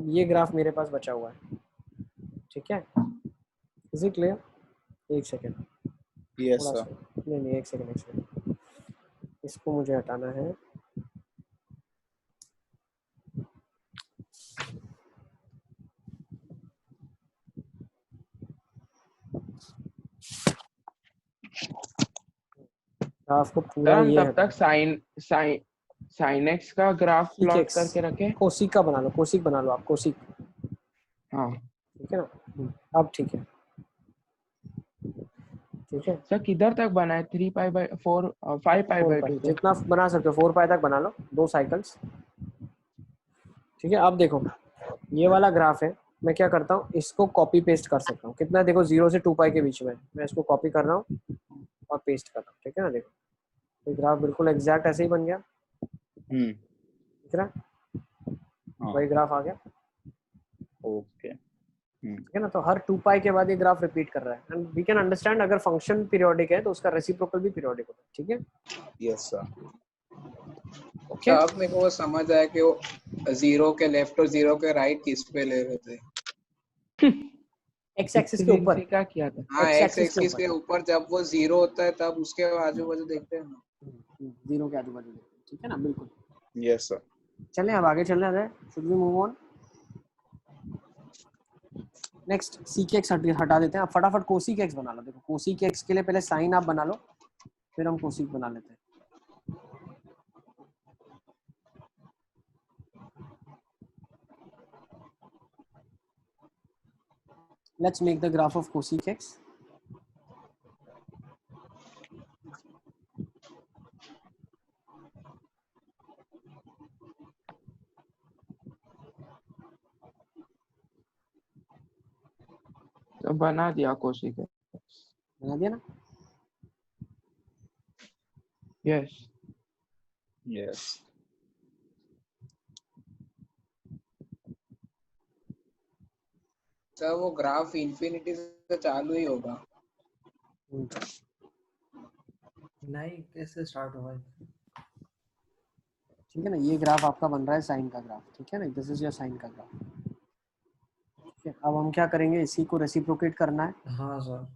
अब ये ग्राफ मेरे पास बचा हुआ है, ठीक है, इज इट क्लियर? एक सेकेंड, यस थोड़ा सर। सा, नहीं एक सेकेंड, इसको मुझे हटाना है। ग्राफ को सर पूरा हम ये तब हटा, तक साइन एक्स का ग्राफ प्लॉट करके रखें। कोसिक का बना लो, कोसिक बना लो आप, कोसिक, हाँ ठीक है ना? अब ठीक है, ठीक है। सर किधर तक बना है? 3 pi by 4 5 pi 4 by pi 2 जितना बना सकते हो, 4 पाई तक बना लो, 2 साइकिल्स, ठीक है। अब देखो ये वाला ग्राफ है, मैं क्या करता हूँ, इसको कॉपी पेस्ट कर सकता हूँ, कितना देखो 0 से 2 पाई के बीच में, मैं इसको कॉपी कर रहा हूँ और पेस्ट कर रहा हूँ, ठीक है ना? देखो ये ग्राफ बिल्कुल एग्जैक्ट ऐसे ही बन गया, दिख रहा है? वही ग्राफ आ गया, ओके। ठीक है ना? तो हर 2 पाई के बाद ये ग्राफ रिपीट कर रहा है, एंड वी कैन अंडरस्टैंड अगर फंक्शन पीरियोडिक है तो उसका रेसिप्रोकल भी पीरियोडिक होता है, ठीक है? Yes sir. ओके, अब मेरे को वो समझ आया कि वो 0 के लेफ्ट और 0 के राइट किस पे ले रहे थे। एक्स एक्सिस के ऊपर, क्या किया था? हाँ एक्स एक्स एक्सिस एक्सिस के ऊपर जब वो 0 होता है तब उसके आजू बाजू देखते हैं ना। 0 के आजू बाजू, ठीक है ना? बिल्कुल। Yes sir. चलें अब आगे चलने हैं, should we move on? Next sec x हटा देते हैं, अब फटाफट कोसिक एक्स बना लो। देखो कोसिक एक्स के लिए पहले साइन आप बना लो, फिर हम कोसिक बना लेते हैं। Let's make the graph of cosec x. तो बना दिया कोशिक है, बना दिया ना? Yes yes. सर वो ग्राफ इंफिनिटी से चालू ही होगा। नहीं कैसे स्टार्ट होगा? ठीक है ना? ये ग्राफ आपका बन रहा है साइन का ग्राफ, ठीक है ना? दिस इज योर साइन का ग्राफ, ठीक है। अब हम क्या करेंगे, इसी को रेसिप्रोकेट करना है, हाँ सर।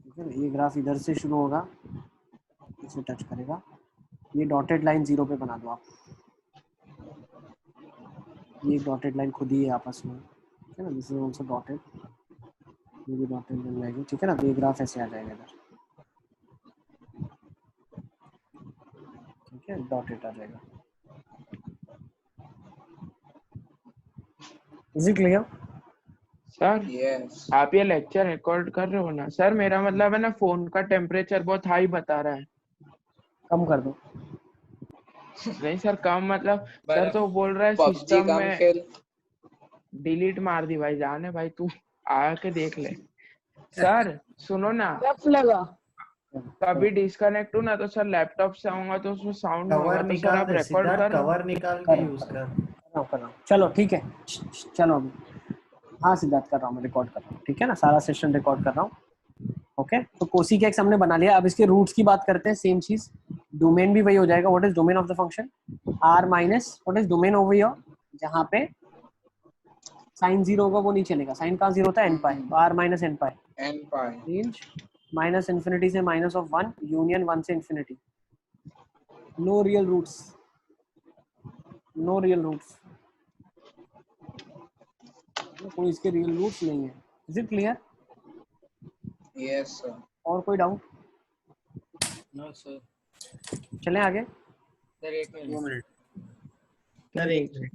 ठीक है ना? ये ग्राफ इधर से शुरू होगा, इसे टच करेगा, ये डॉटेड लाइन 0 पे बना दो आप, ये डॉटेड लाइन खुद ही है आपस में, ठीक है ना? दिस इज आल्सो डॉटेड, ये भी डॉटेड बन जाएगी, ठीक है ना? तो ये ग्राफ ऐसे आ जाएगा इधर, ठीक है, डॉटेड आ जाएगा। Is it clear? Sir yes आप ये लेक्चर रिकॉर्ड कर रहे हो ना? सर मेरा मतलब है ना, फोन का टेम्परेचर बहुत हाई बता रहा है। कम कर दो। नहीं सर कम मतलब, सर तो बोल रहा है पबजी सिस्टम कम में खेल। डिलीट मार दी भाई, जाने भाई तू आके देख ले। सर सुनो ना, लगा कभी डिस्कनेक्ट हूँ ना तो सर लैपटॉप से आऊंगा तो उसमें साउंड होगा, कवर तो सर निकाल आप दे, रिकॉर्ड सिद्धार्थ कर लो। कवर निकाल के यूज कर। चलो ठीक है, चलो अभी, हाँ सिद्धार्थ कर रहा हूँ मैं, रिकॉर्ड कर रहा हूँ, ठीक है ना? सारा सेशन रिकॉर्ड कर रहा हूँ, ओके। तो कोसिक एक्स हमने बना लिया, अब इसके रूट्स की बात करते हैं, सेम चीज, डोमेन भी वही हो जाएगा। What is domain of the function? R minus, what is domain over here, जहाँ पे साइन 0 होगा वो नहीं चलेगा, साइन कहाँ 0 होता है? एन पाई, तो R minus n pi, n pi range minus infinity से माइनस ऑफ 1 यूनियन 1 से infinity, no real roots, no real roots, कोई इसके रियल रूट्स नहीं है। Is it clear? Yes sir. और कोई डाउट? No sir. चलें आगे, सर एक 2 मिनट। मिनट। सर एक मिनट,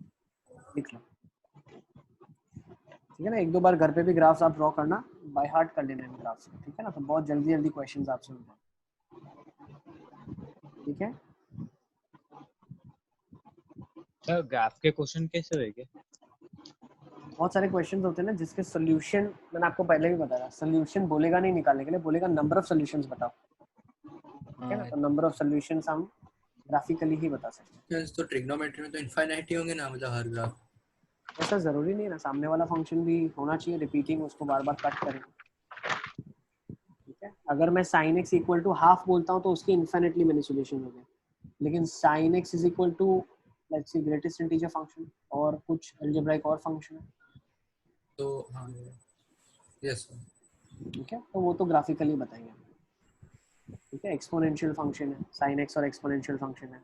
लिख लो, ठीक है ना? एक दो बार घर पे भी ग्राफ्स आप ड्रॉ करना, बाय हार्ट कर लेना इन ग्राफ्स को, ठीक है ना? तो बहुत जल्दी जल्दी क्वेश्चंस आपसे हो जाएंगे, ठीक है? सर ग्राफ के क्वेश्चन कैसे होंगे? बहुत सारे क्वेश्चंस होते हैं ना जिसके सॉल्यूशन मैंने आपको पहले भी बताया, सॉल्यूशन बोलेगा नहीं निकालने के लिए, बोलेगा नंबर ऑफ सॉल्यूशंस बताओ, ठीक है ना? तो नंबर ऑफ सॉल्यूशंस हम ग्राफिकली ही बता सकते हैं। तो ट्रिग्नोमेट्री में तो इनफाइनाइट ही होंगे ना, मतलब हर ग्राफ। ऐसा जरूरी नहीं है ना, सामने वाला फंक्शन भी होना चाहिए रिपीटिंग, उसको बार बार कट करें, ठीक है? अगर मैं sin x equal to half बोलता हूँ तो उसकी इन्फिनिटली मेनी सॉल्यूशन हो गए, लेकिन sin x is equal to let's see greatest integer function और कुछ अलजेब्राइक और फंक्शन है, तो हाँ यस ठीक है, तो वो तो ग्राफिकली बताएंगे, ठीक है। एक्सपोनेंशियल फंक्शन है, sin x और एक्सपोनेंशियल फंक्शन है।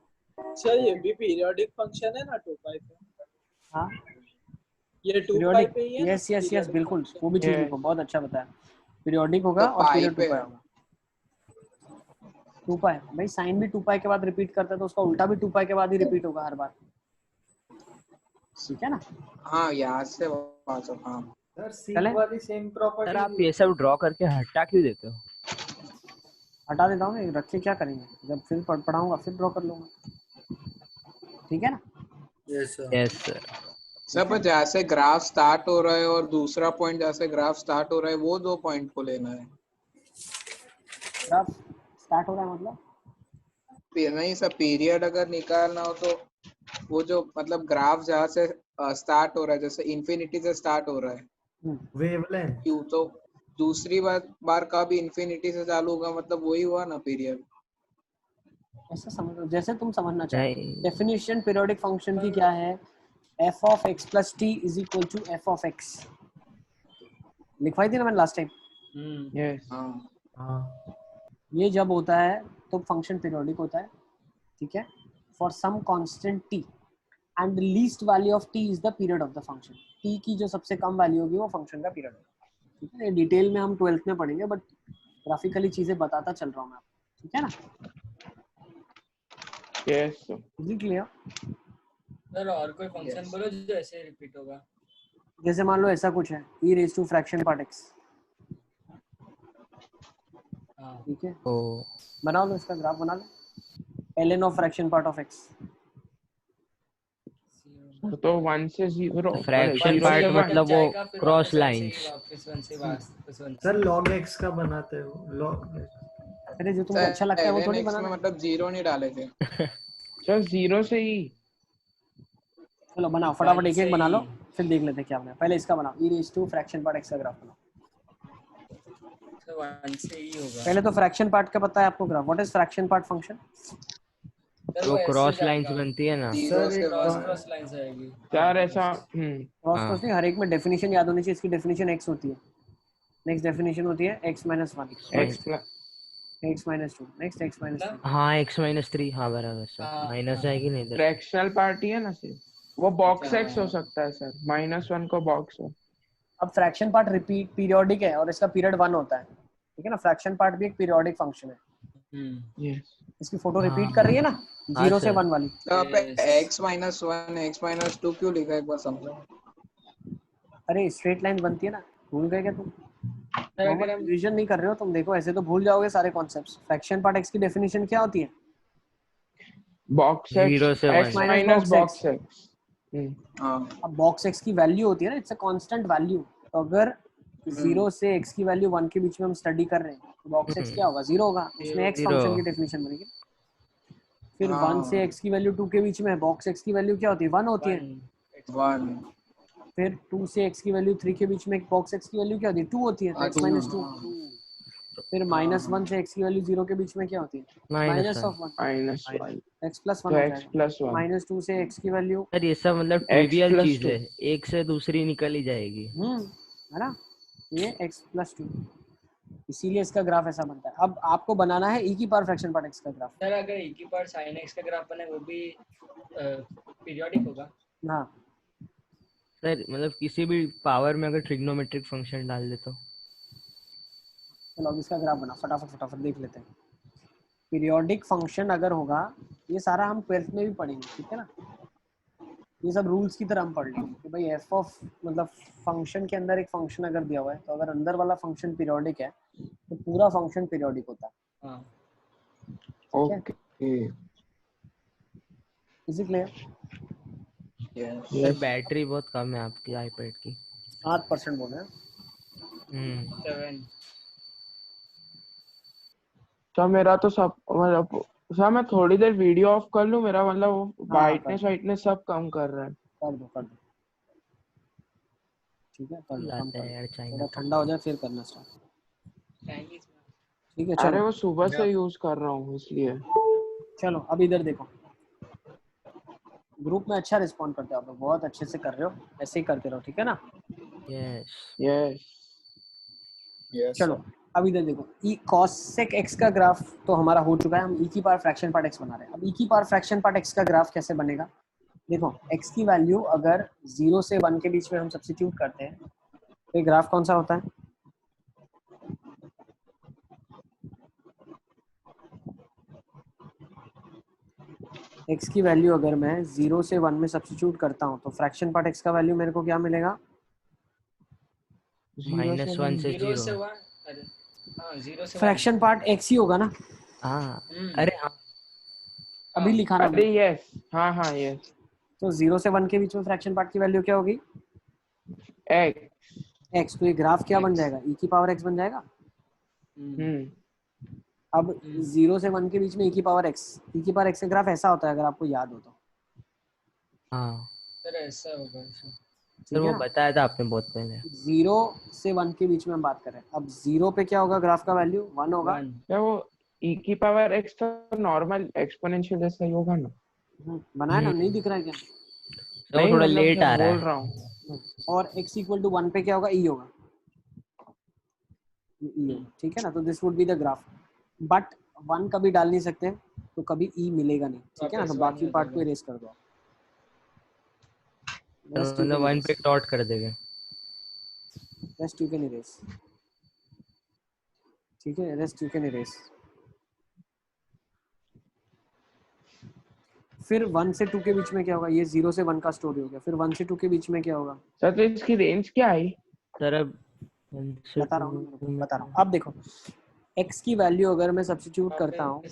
सर ये भी पीरियोडिक फंक्शन है ना 2 पाई पे? हाँ ये 2 पाई पीरियोडिक, पे ही है ना? यस यस यस बिल्कुल, वो भी चीज Yes. लिखो, बहुत अच्छा बताया। पीरियोडिक होगा तो और पाई पीरियड 2 पे पाई होगा। 2 पाई भाई, साइन भी 2 पाई के बाद रिपीट करता है तो उसका उल्टा भी 2 पाई के बाद ही रिपीट होगा हर बार, ठीक है ना। हाँ यहाँ से वहाँ से हाँ सर चले? सीक वाली सेम प्रॉपर्टी सर आप ये सब ड्रॉ करके हटा क्यों देते हो? हटा देता हूँ, रख के क्या करेंगे, जब फिर पढ़ाऊंगा फिर ड्रॉ कर लूंगा, ठीक है ना। Yes yes sir. सब जैसे ग्राफ स्टार्ट हो रहा है और दूसरा पॉइंट जैसे ग्राफ स्टार्ट हो रहा है वो 2 पॉइंट को लेना है। ग्राफ स्टार्ट हो रहा है मतलब नहीं सब पीरियड अगर निकालना हो तो वो जो मतलब ग्राफ जहाँ से स्टार्ट हो रहा है, जैसे इंफिनिटी से स्टार्ट हो रहा है वेवलेंथ क्यों, तो दूसरी बार का भी इंफिनिटी से चालू होगा, मतलब वही हुआ ना पीरियड। ऐसा समझ लो जैसे तुम समझना चाहते हो। नहीं। डेफिनेशन पीरियोडिक फंक्शन की क्या है, f of x plus t is equal to f of x, लिखवाई थी ना मैंने लास्ट टाइम। Yes. हाँ ये जब होता है तो फंक्शन पीरियोडिक होता है, ठीक है, for some constant t and least value of t is the period of the function. t की जो सबसे कम वैल्यू होगी वो फंक्शन का पीरियड होगा, ठीक है। ये डिटेल में हम 12th में पढ़ेंगे, बट ग्राफिकली चीजें बताता चल रहा हूँ मैं आपको, ठीक है ना। Yes. क्लियर? सर और कोई फंक्शन बोलो जो ऐसे रिपीट होगा। जैसे मान लो ऐसा कुछ है e raised to fraction part x, ठीक है, ओ बना लो इसका ग्राफ बना लो, ln of fraction part of x। तो 1 से 0 फ्रैक्शन पार्ट मतलब वो cross lines. Sir log x का बनाते हो log x। अरे जो तुमको अच्छा लगता है वो थोड़ी बनाना, मतलब 0 नहीं डाले थे। सर 0 से ही चलो बनाओ फटाफट, एक एक बना लो फिर देख लेते हैं क्या बना। पहले इसका बनाओ, e raised to fraction part x का ग्राफ बनाओ। तो 1 से ही होगा। पहले तो फ्रैक्शन पार्ट का पता है आपको graph, what is fraction part function? वो क्रॉस लाइंस बनती है ना सर क्रॉस लाइंस आएगी यार ऐसा क्रॉस नहीं, हर एक में डेफिनेशन याद होनी चाहिए, इसकी डेफिनेशन x होती है, नेक्स्ट डेफिनेशन होती है x - 1 x - 2 नेक्स्ट x - 3। हाँ x - 3 हाँ बराबर सर, माइनस आएगी नहीं इधर। फ्रैक्शनल पार्ट ही है ना सिर्फ, वो बॉक्स x हो सकता है सर, -1 को बॉक्स है। अब फ्रैक्शन पार्ट रिपीट पीरियोडिक है और इसका पीरियड 1 होता है, ठीक है ना। फ्रैक्शन पार्ट भी एक पीरियोडिक फंक्शन है। यस इसकी फोटो रिपीट कर रही है ना 0 से 1 वाली। तो पे x - 1 x - 2 क्यों लिखा है एक बार समझो। अरे स्ट्रेट लाइन बनती है ना, भूल गए क्या तुम? रिवीजन नहीं कर रहे हो तुम, देखो ऐसे तो भूल जाओगे सारे कॉन्सेप्ट्स। फ्रैक्शन पार्ट x की डेफिनेशन क्या होती है? बॉक्स x 0 से 1 x माइनस बॉक्स x। अब बॉक्स x की वैल्यू होती है ना, इट्स अ कांस्टेंट वैल्यू। तो अगर 0 से x की वैल्यू 1 के बीच में हम स्टडी कर रहे हैं तो बॉक्स x क्या होगा? 0 होगा, उसमें x फंक्शन की डेफिनेशन बनेगी। फिर 1 से x की वैल्यू 2 के बीच में है, बॉक्स x की वैल्यू क्या होती है? 1 होती है। 1 फिर 2 से x की वैल्यू 3 के बीच में बॉक्स x की वैल्यू क्या होती है? 2 होती है, तो x - 2। फिर -1 से x की वैल्यू 0 के बीच में क्या होती है? -1 x + 1 -2 से x की वैल्यू। सर ये सब मतलब ट्रिवियल चीज है, एक से दूसरी निकल ही जाएगी है ना, ये x + 2, इसीलिए इसका ग्राफ ऐसा बनता है। अब आपको बनाना है e की पावर फ्रैक्शन पार्ट x का ग्राफ। सर अगर e की पावर sin x का ग्राफ बने वो भी पीरियोडिक होगा। हाँ सर मतलब किसी भी पावर में अगर ट्रिग्नोमेट्रिक फंक्शन डाल दे तो। चलो अब इसका ग्राफ बना फटाफट देख लेते हैं। पीरियोडिक फंक्शन अगर होगा, ये सारा हम 12th में भी पढ़ेंगे, ठीक है ना। ये सब रूल्स की तरह हम पढ़ लेंगे कि भाई एफ ऑफ मतलब फंक्शन के अंदर एक फंक्शन अगर दिया हुआ है तो अगर अंदर वाला फंक्शन पीरियोडिक है तो पूरा फंक्शन पीरियोडिक होता है। Okay is it clear? Sir battery बहुत कम है आपकी आईपैड की। 7% बोल रहे हैं। 7 तो मेरा तो सब मतलब सर मैं थोड़ी देर वीडियो ऑफ कर लूं, मेरा मतलब वो वाइटनेस सब कम कर रहा है। कर दो ठीक है, कर दो, थोड़ा ठंडा हो जाए फिर करना स्टार्ट, ठीक है। चलो अरे वो सुबह से यूज कर रहा हूँ इसलिए। चलो अब इधर देखो, ग्रुप में अच्छा रिस्पॉन्ड करते हो आप लोग, बहुत अच्छे से कर रहे हो, ऐसे ही करते रहो, ठीक है ना। यस यस चलो अब इधर देखो, ई cosec x का ग्राफ तो हमारा हो चुका है, हम e की पावर फ्रैक्शन पार्ट x बना रहे हैं। अब e की पावर फ्रैक्शन पार्ट x का ग्राफ कैसे बनेगा, देखो x की वैल्यू अगर 0 से 1 के बीच में हम सब्स्टिट्यूट करते हैं तो ये ग्राफ कौन सा होता है, x की वैल्यू अगर मैं 0 से 1 में सब्स्टिट्यूट करता हूँ तो फ्रैक्शन पार्ट x का वैल्यू मेरे को क्या मिलेगा, -1 से 0 से 0। 1, अरे हाँ 0 से 1। फ्रैक्शन पार्ट x ही होगा ना, हाँ अरे हाँ अभी लिखा ना, अरे यस हाँ यस। तो 0 से 1 के बीच में फ्रैक्शन पार्ट की वैल्यू क्या होगी, x, तो ये ग्राफ क्या बन जाएगा, e की पावर x बन जाएगा। अब 0 से 1 के बीच में e की पावर x का ग्राफ ऐसा होता है अगर आपको याद हो तो। हाँ सर ऐसा होगा सर, वो बताया था आपने बहुत पहले। 0 से 1 के बीच में हम बात कर रहे हैं। अब 0 पे क्या होगा, ग्राफ का वैल्यू 1 होगा। क्या वो e की पावर x तो नॉर्मल एक्सपोनेंशियल जैसा ही होगा ना, बनाया ना, नहीं दिख रहा है क्या, तो वो थोड़ा लेट आ रहा बोल है। रहा हूँ। और x इक्वल टू 1 पे क्या होगा, e होगा, ठीक है ना। तो this would be the graph, but 1 कभी डाल नहीं सकते तो कभी e मिलेगा नहीं, ठीक है ना। तो बाकी पार्ट को इरेज कर दो, तो 1 पे डॉट कर देंगे, रेस्ट यू कैन इरेज, ठीक है, रेस्ट यू कैन इरेज। फिर 1 से 2 के बीच में क्या होगा, ये 0 से 1 का स्टोरी हो गया, फिर 1 से 2 के बीच में क्या होगा सर, तो इसकी रेंज क्या है सर? अब बता रहा हूँ। अब देखो x की वैल्यू अगर मैं सब्स्टिट्यूट करता हूँ,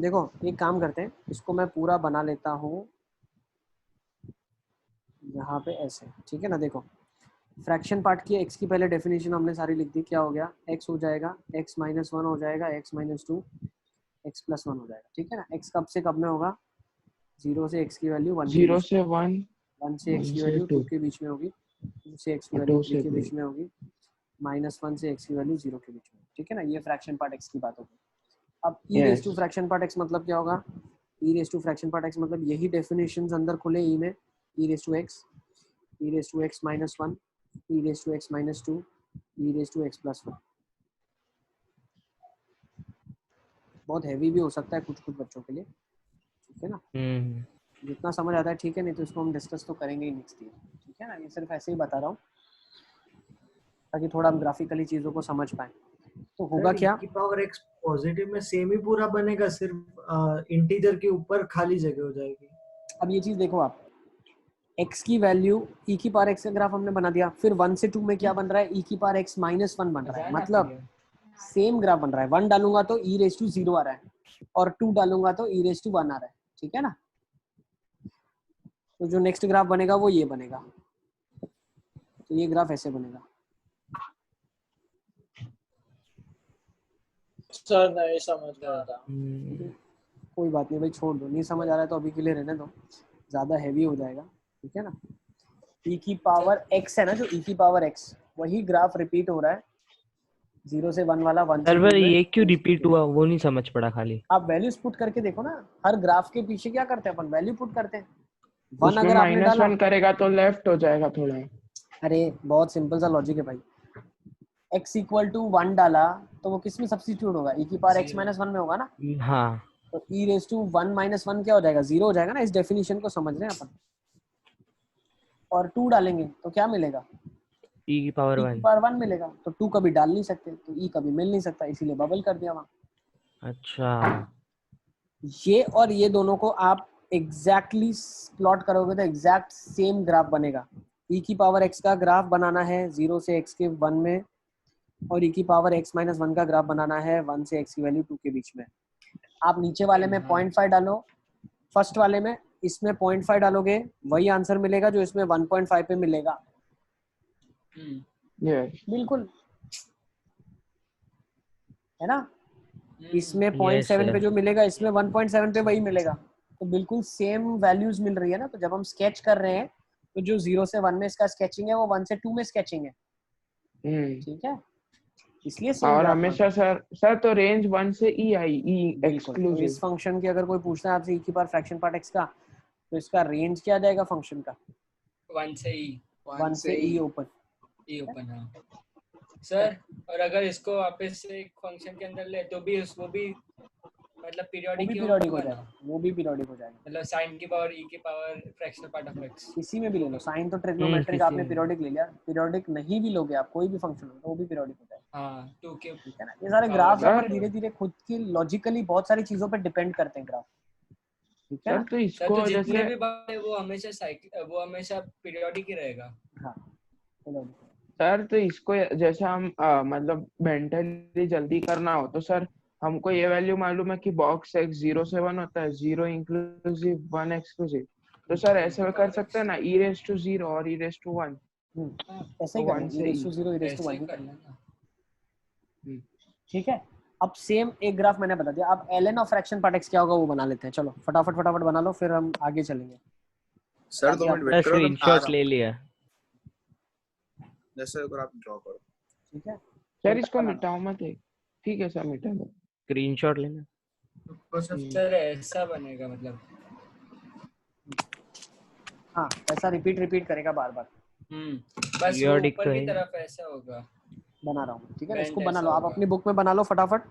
देखो एक काम करते हैं, इसको मैं पूरा बना लेता हूँ यहाँ पे ऐसे, ठीक है ना। देखो फ्रैक्शन पार्ट की x की पहले डेफिनेशन हमने सारी लिख दी, क्या हो गया, x हो जाएगा x -1 हो जाएगा, x -2 x + 1 हो जाएगा, ठीक है ना। x कब से कब में होगा, 0 से x की वैल्यू 1 0 से 1, 1 से x की वैल्यू 2 के बीच में होगी, 2 से x की वैल्यू 3 के बीच में होगी, -1 से x की वैल्यू 0 के बीच में, ठीक है ना। ये फ्रैक्शन पार्ट x की बात होगी। अब e raise to fraction part x मतलब क्या होगा, e raise to fraction part x मतलब यही डेफिनेशंस अंदर खुले e में, e raise to x -1 e raise to x -2 e raise to x + 1। बहुत हैवी भी हो सकता है कुछ बच्चों के लिए, ठीक है ना। जितना समझ आता है ठीक है, नहीं तो इसको हम डिस्कस तो करेंगे ही नेक्स्ट ईयर, ठीक है ना। ये सिर्फ ऐसे ही बता रहा हूँ ताकि थोड़ा हम ग्राफिकली चीजों को समझ पाए। तो होगा क्या, की पावर x पॉजिटिव में सेम ही पूरा बनेगा, सिर्फ इंटीजर के ऊपर खाली जगह हो जाएगी। अब ये चीज देखो आप, x की वैल्यू e की पावर x का ग्राफ हमने बना दिया, फिर 1 से 2 में क्या बन रहा है, e की पावर x -1 बन रहा है, मतलब सेम ग्राफ बन रहा है। 1 डालूंगा तो e रेज़ टू 0 आ रहा है और 2 डालूंगा तो e रेज़ टू 1 आ रहा है, ठीक है ना। तो जो नेक्स्ट ग्राफ बनेगा वो ये बनेगा, तो ये ग्राफ ऐसे बनेगा। सर नहीं समझ में आता। कोई बात नहीं भाई, छोड़ दो, नहीं समझ आ रहा है तो अभी के लिए रहने दो, ज्यादा हैवी हो जाएगा, ठीक है ना। e की पावर x है ना, जो e की पावर x, वही ग्राफ रिपीट हो रहा है 0 से 1 वाला 1 से 2 में। ये क्यों रिपीट हुआ वो नहीं समझ पड़ा। खाली आप वैल्यूज पुट करके देखो ना, हर ग्राफ के पीछे क्या करते हैं अपन, वैल्यू पुट करते हैं। 1 उसमें अगर आपने डाला -1 करेगा तो लेफ्ट हो जाएगा थोड़ा। अरे बहुत सिंपल सा लॉजिक है भाई, x इक्वल टू 1 डाला तो वो किस में सब्स्टिट्यूट होगा, e की पावर x -1 में होगा ना। हाँ, तो e रेज़ टू 1 -1 क्या हो जाएगा, 0 हो जाएगा ना। इस डेफिनेशन को समझ रहे हैं अपन। और 2 डालेंगे तो क्या मिलेगा, e की पावर 1 मिलेगा। तो 2 कभी डाल नहीं सकते तो e कभी मिल नहीं सकता, इसीलिए बबल कर दिया वहां। अच्छा, ये और ये दोनों को आप एग्जैक्टली प्लॉट करोगे तो एग्जैक्ट सेम ग्राफ बनेगा। e की पावर x का ग्राफ बनाना है 0 से x के 1 में, और e की पावर x -1 का ग्राफ बनाना है 1 से x की वैल्यू 2 के बीच में। आप नीचे वाले में 0.5 डालो, फर्स्ट वाले में, इसमें 0.5 डालोगे, वही आंसर मिलेगा जो इसमें 1.5 पे मिलेगा। बिल्कुल है ना, इसमें 0.7 पे जो मिलेगा इसमें 1.7 पे वही मिलेगा। तो बिल्कुल सेम वैल्यूज मिल रही है ना। तो जब हम स्केच कर रहे हैं तो जो 0 से 1 में इसका स्केचिंग है वो 1 से 2 में स्केचिंग है, ठीक है, इसलिए सेम। और हमेशा सर तो रेंज 1 से e आई, e तो एक्सक्लूसिव। इस फंक्शन की अगर कोई पूछता है आपसे e की पावर फ्रैक्शन पार्ट x का, तो इसका रेंज क्या आ जाएगा फंक्शन का? 1 से ई 1 से ई ओपन। ई ओपन। हाँ सर, और अगर इसको वापस से एक फंक्शन के अंदर ले तो भी वो भी मतलब वो पीरियोडिक भी ही पीरियोडिक हो होगा ना? जाएगा, वो भी पीरियोडिक हो जाएगा। मतलब साइन की पावर ई की power fractional part of x किसी में भी ले लो, साइन तो ट्रिग्नोमेट्रिक आपने पीरियोडिक ले लिया, पीरियोडिक नहीं भी लोगे आप कोई भी फंक्शन हो तो वो भी पीरियोडिक हो जाएगा। हाँ 2 के, ठीक है ना। ये सारे ग्राफ अपन धीरे धीरे खुद की लॉजिकली बहुत सारी चीजों पे डिपेंड करते हैं ग्राफ। ठीक है सर ना। तो सर इसको तो जितने जैसे भी बात है वो हमेशा पीरियोडिक ही रहेगा। हाँ periodic। सर तो इसको जैसे हम मतलब मेंटली जल्दी करना हो तो सर हमको ये वैल्यू मालूम है कि बॉक्स x 0 से 1 होता है, 0 इंक्लूसिव 1 एक्सक्लूसिव। तो सर ऐसे कर सकते हैं ना, e raised to 0 और e raised to 1। ऐसे ही करना है, e raised to 0 e raised to 1 ही करना है। ठीक है। अब सेम एक ग्राफ मैंने बता दिया, अब ln of fraction part x क्या होगा वो बना लेते हैं। चलो फटाफट बना लो, फिर हम आगे चलेंगे। सर 2 मिनट वेट करो, तो मैं आ स्क्रीनशॉट रहा ले हूं। लिया। जैसे अगर आप ड्रॉ करो। ठीक है सर इसको मिटाओ मत। ठीक है सर, मिटा दो। स्क्रीनशॉट लेना। सर ऐसा बनेगा मतलब। हाँ ऐसा रिपीट करेगा बार बार। बस वो Periodic ऊपर तो की है। तरफ ऐसा होगा। बना रहा हूँ। ठीक है ना, Bend इसको बना ऐसा लो आप होगा। अपनी बुक में बना लो फटाफट।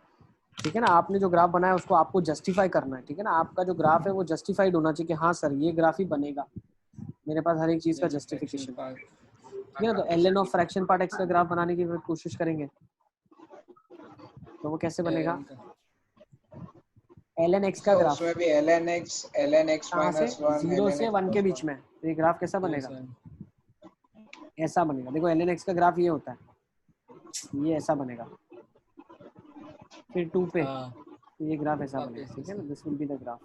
ठीक है ना, आपने जो ग्राफ बनाया उसको आपको जस्टिफाई करना है। ठीक है ना, आपका जो ग्राफ है वो जस्टिफाइड होना चाहिए कि हाँ सर ये ग्राफ ही बनेगा, मेरे पास हर एक चीज का जस्टिफिकेशन। ठीक है ना, तो ln of fraction part x का ग्राफ बनाने की कोशिश करेंगे तो वो कैसे बनेगा? ln x का तो ग्राफ उसमें भी ln x कहाँ से? minus 1 0 ln से x 1 के plus बीच 1। में। तो ये ग्राफ कैसा बनेगा? ऐसा बनेगा। देखो ln x का ग्राफ ये होता है, ये ऐसा बनेगा। फिर 2 पे ये ग्राफ ऐसा बनेगा। ठीक है ना, this will be the graph.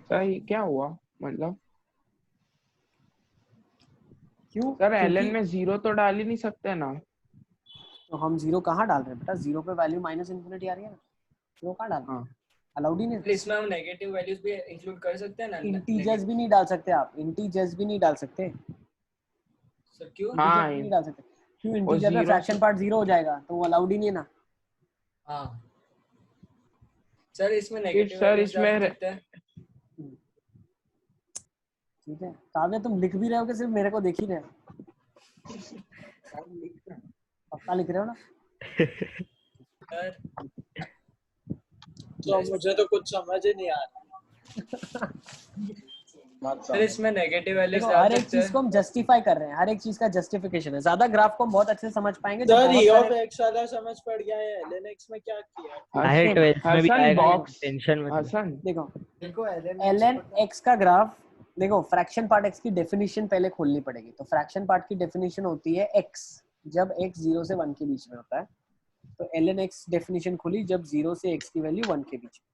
Sir क्या हुआ मतलब? क्यों? सर ln क्योंकि में 0 तो डाल ही नहीं सकते ना। तो हम 0 कहाँ डाल रहे हैं बेटा? 0 पे वैल्यू माइनस इन्फिनिटी आ रही है ना, 0 कहाँ डाल रहे हैं? अलाउड ही नहीं। इसमें हम नेगेटिव वैल्यूज भी इंक्लूड कर सकते हैं ना? इंटीजर्स भी नहीं डाल सकते आप, इंटीजर्स भी नहीं डाल सकते। सर क्यों? इंटीजर भी नहीं डाल सकते। क्यों? इंटीजर में फ्रैक्शन पार्ट 0 हो जाएगा तो वो अलाउड ही नहीं है ना। हाँ सर इसमें फिर नेगेटिव सर वैल्यूज डाल इसमें सकते हैं। ठीक है काव्य, तुम लिख भी रहे हो कि सिर्फ मेरे को देख ही रहे हो? पक्का लिख रहे हो ना? तो मुझे तो कुछ समझ ही नहीं आ रहा। सर इसमें नेगेटिव वैल्यूज देखो डाल हर एक सकते हैं। चीज को हम जस्टिफाई कर रहे हैं, हर एक चीज का जस्टिफिकेशन है। ज्यादा ग्राफ को हम बहुत अच्छे से समझ पाएंगे जब सर बहुत e ऑफ सारे x वाला समझ पड़ गया है, ln x में क्या किया? आहे 12th में भी आएगा, बॉक्स टेंशन मत लो। हसन देखो ln x का ग्राफ, देखो फ्रैक्शन पार्ट x की डेफिनेशन पहले खोलनी पड़ेगी। तो फ्रैक्शन पार्ट की डेफिनेशन होती है x, जब x 0 से 1 के बीच में होता है। तो ln x डेफिनेशन खुली जब 0 से x की वैल्यू 1 के बीच में।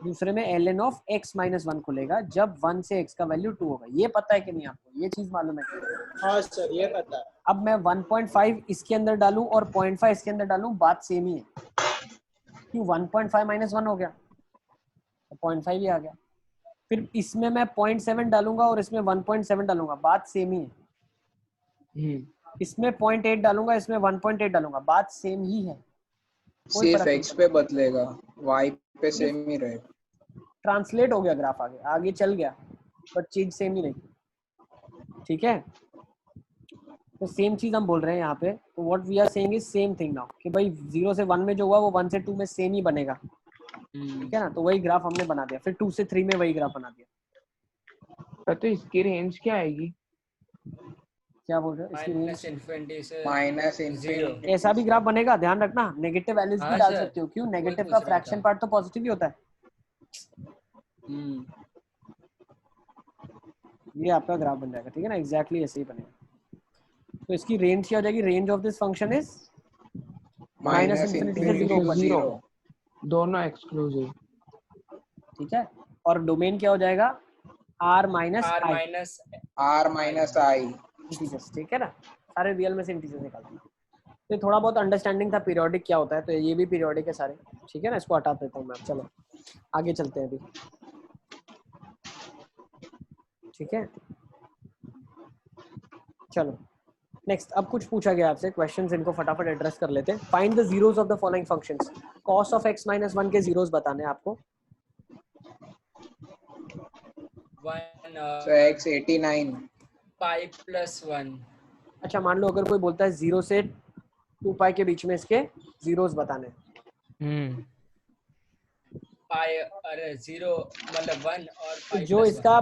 दूसरे में ln ऑफ x माइनस 1 खुलेगा जब 1 से x का वैल्यू 2 होगा। ये पता है कि नहीं आपको? ये चीज मालूम है? हाँ सर ये पता है। अब मैं 1.5 इसके अंदर डालूं और 0.5 इसके अंदर डालूं, बात सेम ही है। क्यों? 1.5 माइनस 1 हो गया तो 0.5 ही आ गया। फिर इसमें मैं 0.7 डालूंगा और इसमें 1.7 डालूंगा, बात सेम ही है। इसमें 0.8 डालूंगा, इसमें 1.8 डालूंगा, बात सेम ही है। सिर्फ x पे बदलेगा, y पे सेम ही रहेगा। ट्रांसलेट हो गया ग्राफ, आगे चल गया, पर चीज सेम ही रही। ठीक है, तो सेम चीज हम बोल रहे हैं यहाँ पे। तो what we are saying is same thing now कि भाई 0 से 1 में जो हुआ वो 1 से 2 में सेम ही बनेगा। ठीक है ना, तो वही ग्राफ हमने बना दिया। फिर 2 से 3 में वही ग्राफ बना दिया। तो इसकी रेंज क्या आएगी? क्या बोल रहे हो? इसकी माइनस इन्फिनिटी से माइनस इन्फिनिटी। ऐसा भी ग्राफ बनेगा, ध्यान रखना। नेगेटिव वैल्यूज भी हाँ डाल सर, सकते हो। क्यों? वही नेगेटिव पूछ का रहा फ्रैक्शन था। पार्ट तो पॉजिटिव ही होता है। ये आपका ग्राफ बन जाएगा। ठीक है ना, एग्जैक्टली ऐसे ही बनेगा। तो इसकी रेंज क्या हो जाएगी? Range of this function is minus infinity से 0 ऊपर। 0 दोनों एक्सक्लूसिव। ठीक है, और डोमेन क्या हो जाएगा? r minus r I minus i integers. ठीक है ना, सारे रियल में से इंटीजर्स निकालना। तो ये थोड़ा बहुत अंडरस्टैंडिंग था पीरियोडिक क्या होता है। तो ये भी पीरियोडिक है सारे। ठीक है ना, इसको हटा देता हूँ मैं। चलो आगे चलते हैं अभी। ठीक है, चलो नेक्स्ट, अब कुछ पूछा गया आपसे क्वेश्चंस, इनको फटाफट एड्रेस कर लेते हैं। Find the zeros of the following functions. cos of x minus 1 के जीरोस बताने हैं आपको। So x 89 pi plus 1। अच्छा, मान लो अगर कोई बोलता है 0 से 2 पाई के बीच में इसके जीरोस बताने हैं। पाई, अरे 0 मतलब 1 और तो पाई जो प्लस इसका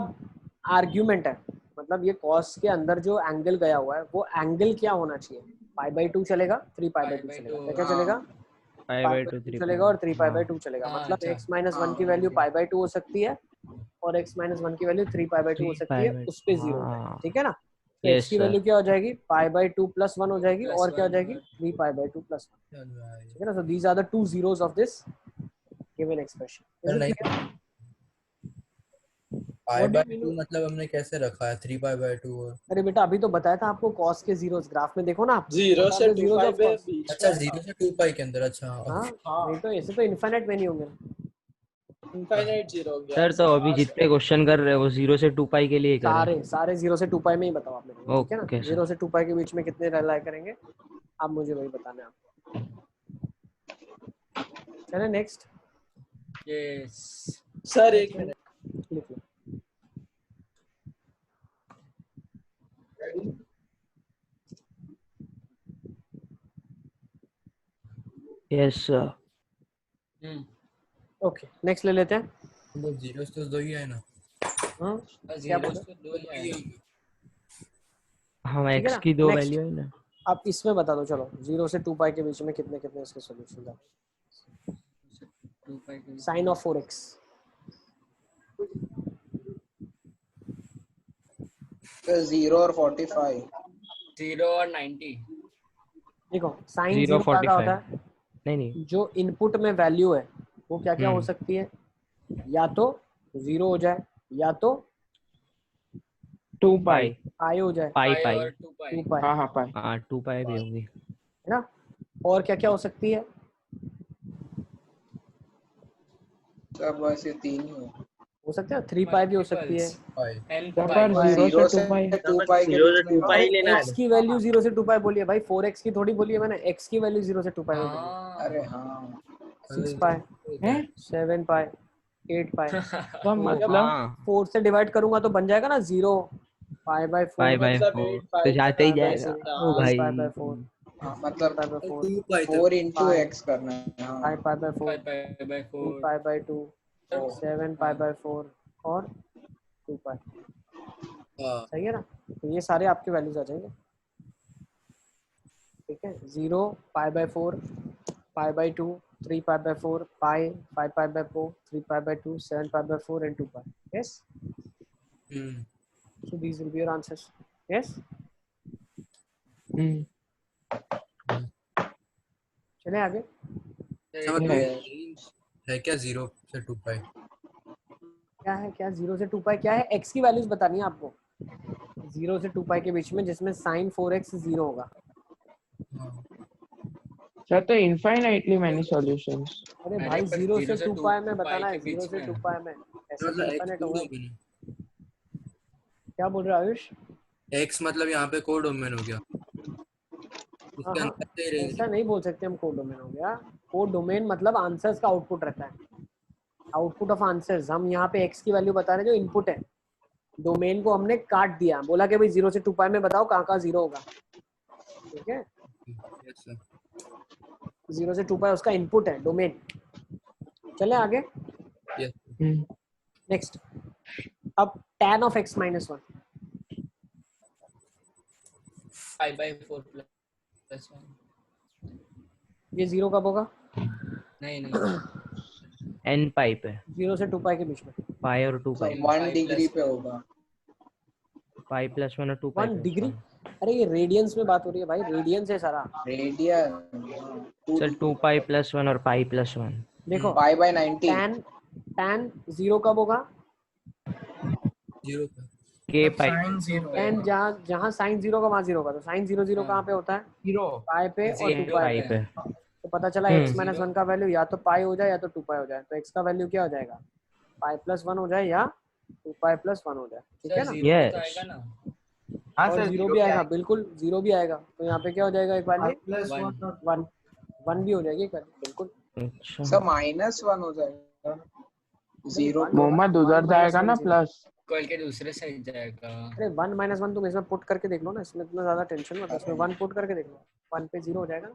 आर्ग्यूमेंट है, मतलब ये cos के अंदर जो एंगल गया हुआ है वो एंगल क्या होना चाहिए? पाई बाई 2 चलेगा, 3 पाई बाई 2 चलेगा, क्या क्या चलेगा? पाई बाई 2 3 चलेगा और 3 पाई बाई 2 चलेगा। हाँ, मतलब अच्छा। x माइनस 1 की वैल्यू पाई बाई 2 हो सकती है और x माइनस 1 की वैल्यू 3 पाई बाई 2 हो सकती है, उस पे 0 हो जाएगा, ठीक है ना? तो x की वैल्यू क्या हो जाएगी? पाई बाई 2 प्लस 1 हो जाएगी, और क्या हो जाएगी? 3 पाई बाई 2 प्लस 1, ठीक है ना? So these are the two zeros of this given expression. Pi by 2 मतलब हमने कैसे रखा है 3 पाई बाय 2 और अरे बेटा अभी तो बताया था आपको cos के जीरोस, ग्राफ में देखो ना आप, 0 से 2 पाई पे बीच अच्छा में। 0 से 2 पाई के अंदर। अच्छा हाँ, नहीं तो ऐसे तो इनफाइनाइट में नहीं होंगे। इनफाइनाइट 0 हो गया सर, तो अभी जितने क्वेश्चन कर रहे हैं वो 0 से 2 पाई के लिए कर रहे हैं। सारे 0 से 2 पाई में ही बताओ आप मेरे को, ठीक है ओके ना? सर। 0 से 2 पाई के बीच में कितने रिलाई करेंगे आप मुझे वही बताना है आपको। चले नेक्स्ट। यस सर, एक मिनट। लिख लो। Yes sir. ओके, नेक्स्ट ले लेते हैं। वो जीरोस तो दो ही है ना। हाँ, क्या बोल रहे? दो ही है। हाँ, ठीक है x ना? की 2 Next. वैल्यू है ना। आप इसमें बता दो, चलो 0 से 2 पाई के बीच में कितने कितने इसके सॉल्यूशन है? Sine of 4x। तो 0 और 45 0 और 90। देखो साइन 0 0 क्या होता 45 है? नहीं जो इनपुट में वैल्यू है वो क्या क्या हो सकती है? या तो 0 हो जाए, या तो 2 पाई पाई हो जाए, पाई पाई और 2 पाई। 2 पाई, हाँ पाई। हाँ 2 पाई भी होगी है ना? और क्या क्या हो सकती है? सब बस ये तीन ही हो सकते हैं 3 पाई भी हो सकती है। n पर पाई। 0 से 2 पाई 2 पाई के बीच में पाई लेना x की वैल्यू 0 से 2 पाई बोलिए भाई, 4x की थोड़ी बोलिए मैंने, x की वैल्यू 0 से 2 पाई बोलिए। अरे हाँ 6 पाई, हैं 7 पाई, 8 पाई। तो मतलब 4 से डिवाइड करूंगा तो बन जाएगा ना 0 पाई बाय 4 पाई बाय मतलब 4 8 तो पाई जाते ही पाई बाय जाएगा। 6 ओ भाई पाई बाय 4, मतलब पाई बाय 4, 2 पाई 4 तक। इंटू एक्स करना है। हाँ 5 pi by 4, 5 pi by 3 4। Pi by 2, 7 pi by 4 और 2 पाई। हाँ सही है ना? तो ये सारे आपके वैल्यूज आ जाएंगे, ठीक है? 0 pi by 4, pi by 2, 3 pi by 4, pi, 5 pi by 4, 3 pi by 2, 7 pi by 4 and 2 pi. Yes? So these will be your answers. Yes? चलें आगे। है क्या 0 से 2 पाई? क्या है, क्या 0 से 2 पाई क्या है? x की वैल्यूज बतानी है आपको 0 से 2 पाई के बीच में, जिसमें sin 4x 0 होगा। सर तो इनफाइनाइटली मैनी सॉल्यूशंस। अरे भाई 0 से 2 पाई में बताना है, 0 से 2 पाई में ऐसे तो इनफाइनाइट होगा। क्या बोल रहे हो आयुष? x मतलब यहाँ पे कोड डोमेन हो गया। इसके हाँ, अंदर से रेंज ऐसा नहीं बोल सकते हम, कोड डोमेन हो गया। कोड डोमेन मतलब आंसर्स का आउटपुट रहता है, आउटपुट ऑफ आंसर्स। हम यहाँ पे x की वैल्यू बता रहे हैं जो इनपुट है, डोमेन को हमने काट दिया, बोला कि भाई 0 से 2 पाई में बताओ कहाँ कहाँ 0 होगा, ठीक है? 0 से 2 पाई उसका इनपुट है, डोमेन। चले आगे। नेक्स्ट, अब tan of x minus 1 5 by 4 plus 1। ये 0 कब होगा? नहीं n पाई पे 0 से 2 पाई के बीच में, पाई और 2 पाई 1 डिग्री पे होगा। पाई प्लस 1 और 2 पाई 1 डिग्री। अरे ये रेडियंस में बात हो रही है भाई, रेडियंस है सारा। रेडियन सर 2 पाई प्लस 1 और पाई प्लस 1। देखो पाई बाय 90। tan 0 कब होगा? 0 k पाई tan जहाँ sin 0 का वहाँ 0 होगा, तो sin 0 0 कहाँ पे होता है? 0 पाई पे और 2 पाई पे। तो पता चला x माइनस 1 का वैल्यू या तो पाई हो जाए या तो 2 पाई हो जाए, तो x का वैल्यू क्या हो जाएगा? पाई प्लस 1 हो जाए या 2 पाई प्लस 1 हो जाए, ठीक है ना? यस हाँ और सर जीरो भी आएगा, बिल्कुल जीरो भी आएगा, तो यहाँ पे क्या हो जाएगा एक वैल्यू प्लस वन, वन भी हो जाएगी एक वैल्यू, बिल्कुल। अच्छा सर -1 हो जाएगा, 0 मोहम्मद उधर जाएगा ना प्लस। कॉल के दूसरे साइड जाएगा। अरे 1 - 1 तुम इसमें पुट करके देख लो ना, इसमें इतना ज्यादा टेंशन मत, इसमें 1 पुट करके देख लो, 1 पे 0 हो जाएगा ना,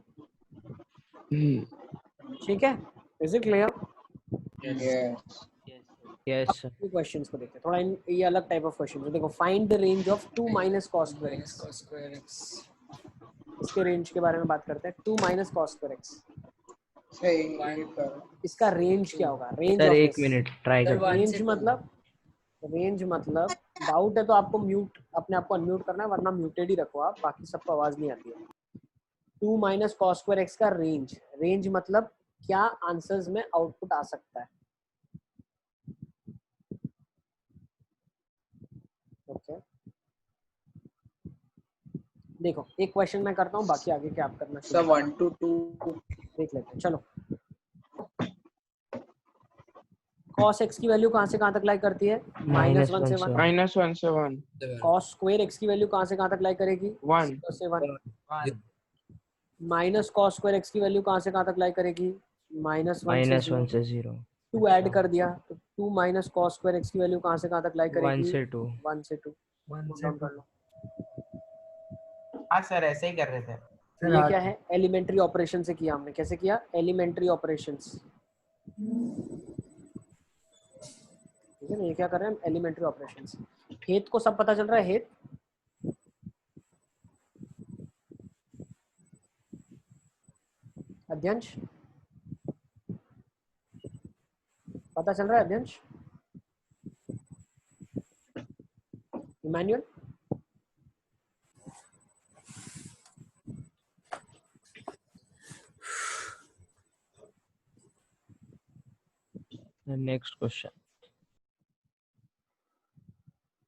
ठीक है। Is it clear? Yes sir. Questions को देखते हैं थोड़ा, ये अलग टाइप ऑफ क्वेश्चन है। देखो, find the range of 2 - cos square x। इसके रेंज के बारे में बात करते हैं। 2 - cos square x, इसका रेंज क्या होगा? रेंज सर ऑफ एक मिनट ट्राई कर। रेंज मतलब डाउट है तो आपको म्यूट, अपने आप को अनम्यूट करना है, वरना म्यूटेड ही रखो आप, बाकी सबको आवाज नहीं आती है। 2 - cos square x का रेंज, रेंज मतलब क्या आंसर्स में आउटपुट आ सकता है। ओके देखो, एक क्वेश्चन मैं करता हूँ, बाकी आगे क्या आप करना सर 1 to 2 देख लेते हैं। चलो, cos x की वैल्यू कहाँ से कहाँ तक लाई करती है? -1 से 1। -1 से 1। cos square x की वैल्यू कहाँ से कहाँ तक लाई करेगी? 1 से 1। माइनस cos square x की वैल्यू कहाँ से कहाँ तक लाई करेगी? -1 से 0। 2 ऐड कर दिया तो 2 - cos square x की वैल्यू कहाँ से कहाँ तक लाई करेगी? 1 से 2। 1 से 2। कर लो। हाँ सर ऐसे ही कर रहे थे। ये क्या है? एलिमेंट्री ऑपरेशन से किया हमने। कैसे किया? एलिमेंट्री ऑपरेशंस, ठीक है ना। ये क्या कर रहे हैं हम? Elementary operations. हेत को सब पता चल रहा है? हेत अध्यंश पता चल रहा है? अध्यंश, इमैनुअल, नेक्स्ट क्वेश्चन।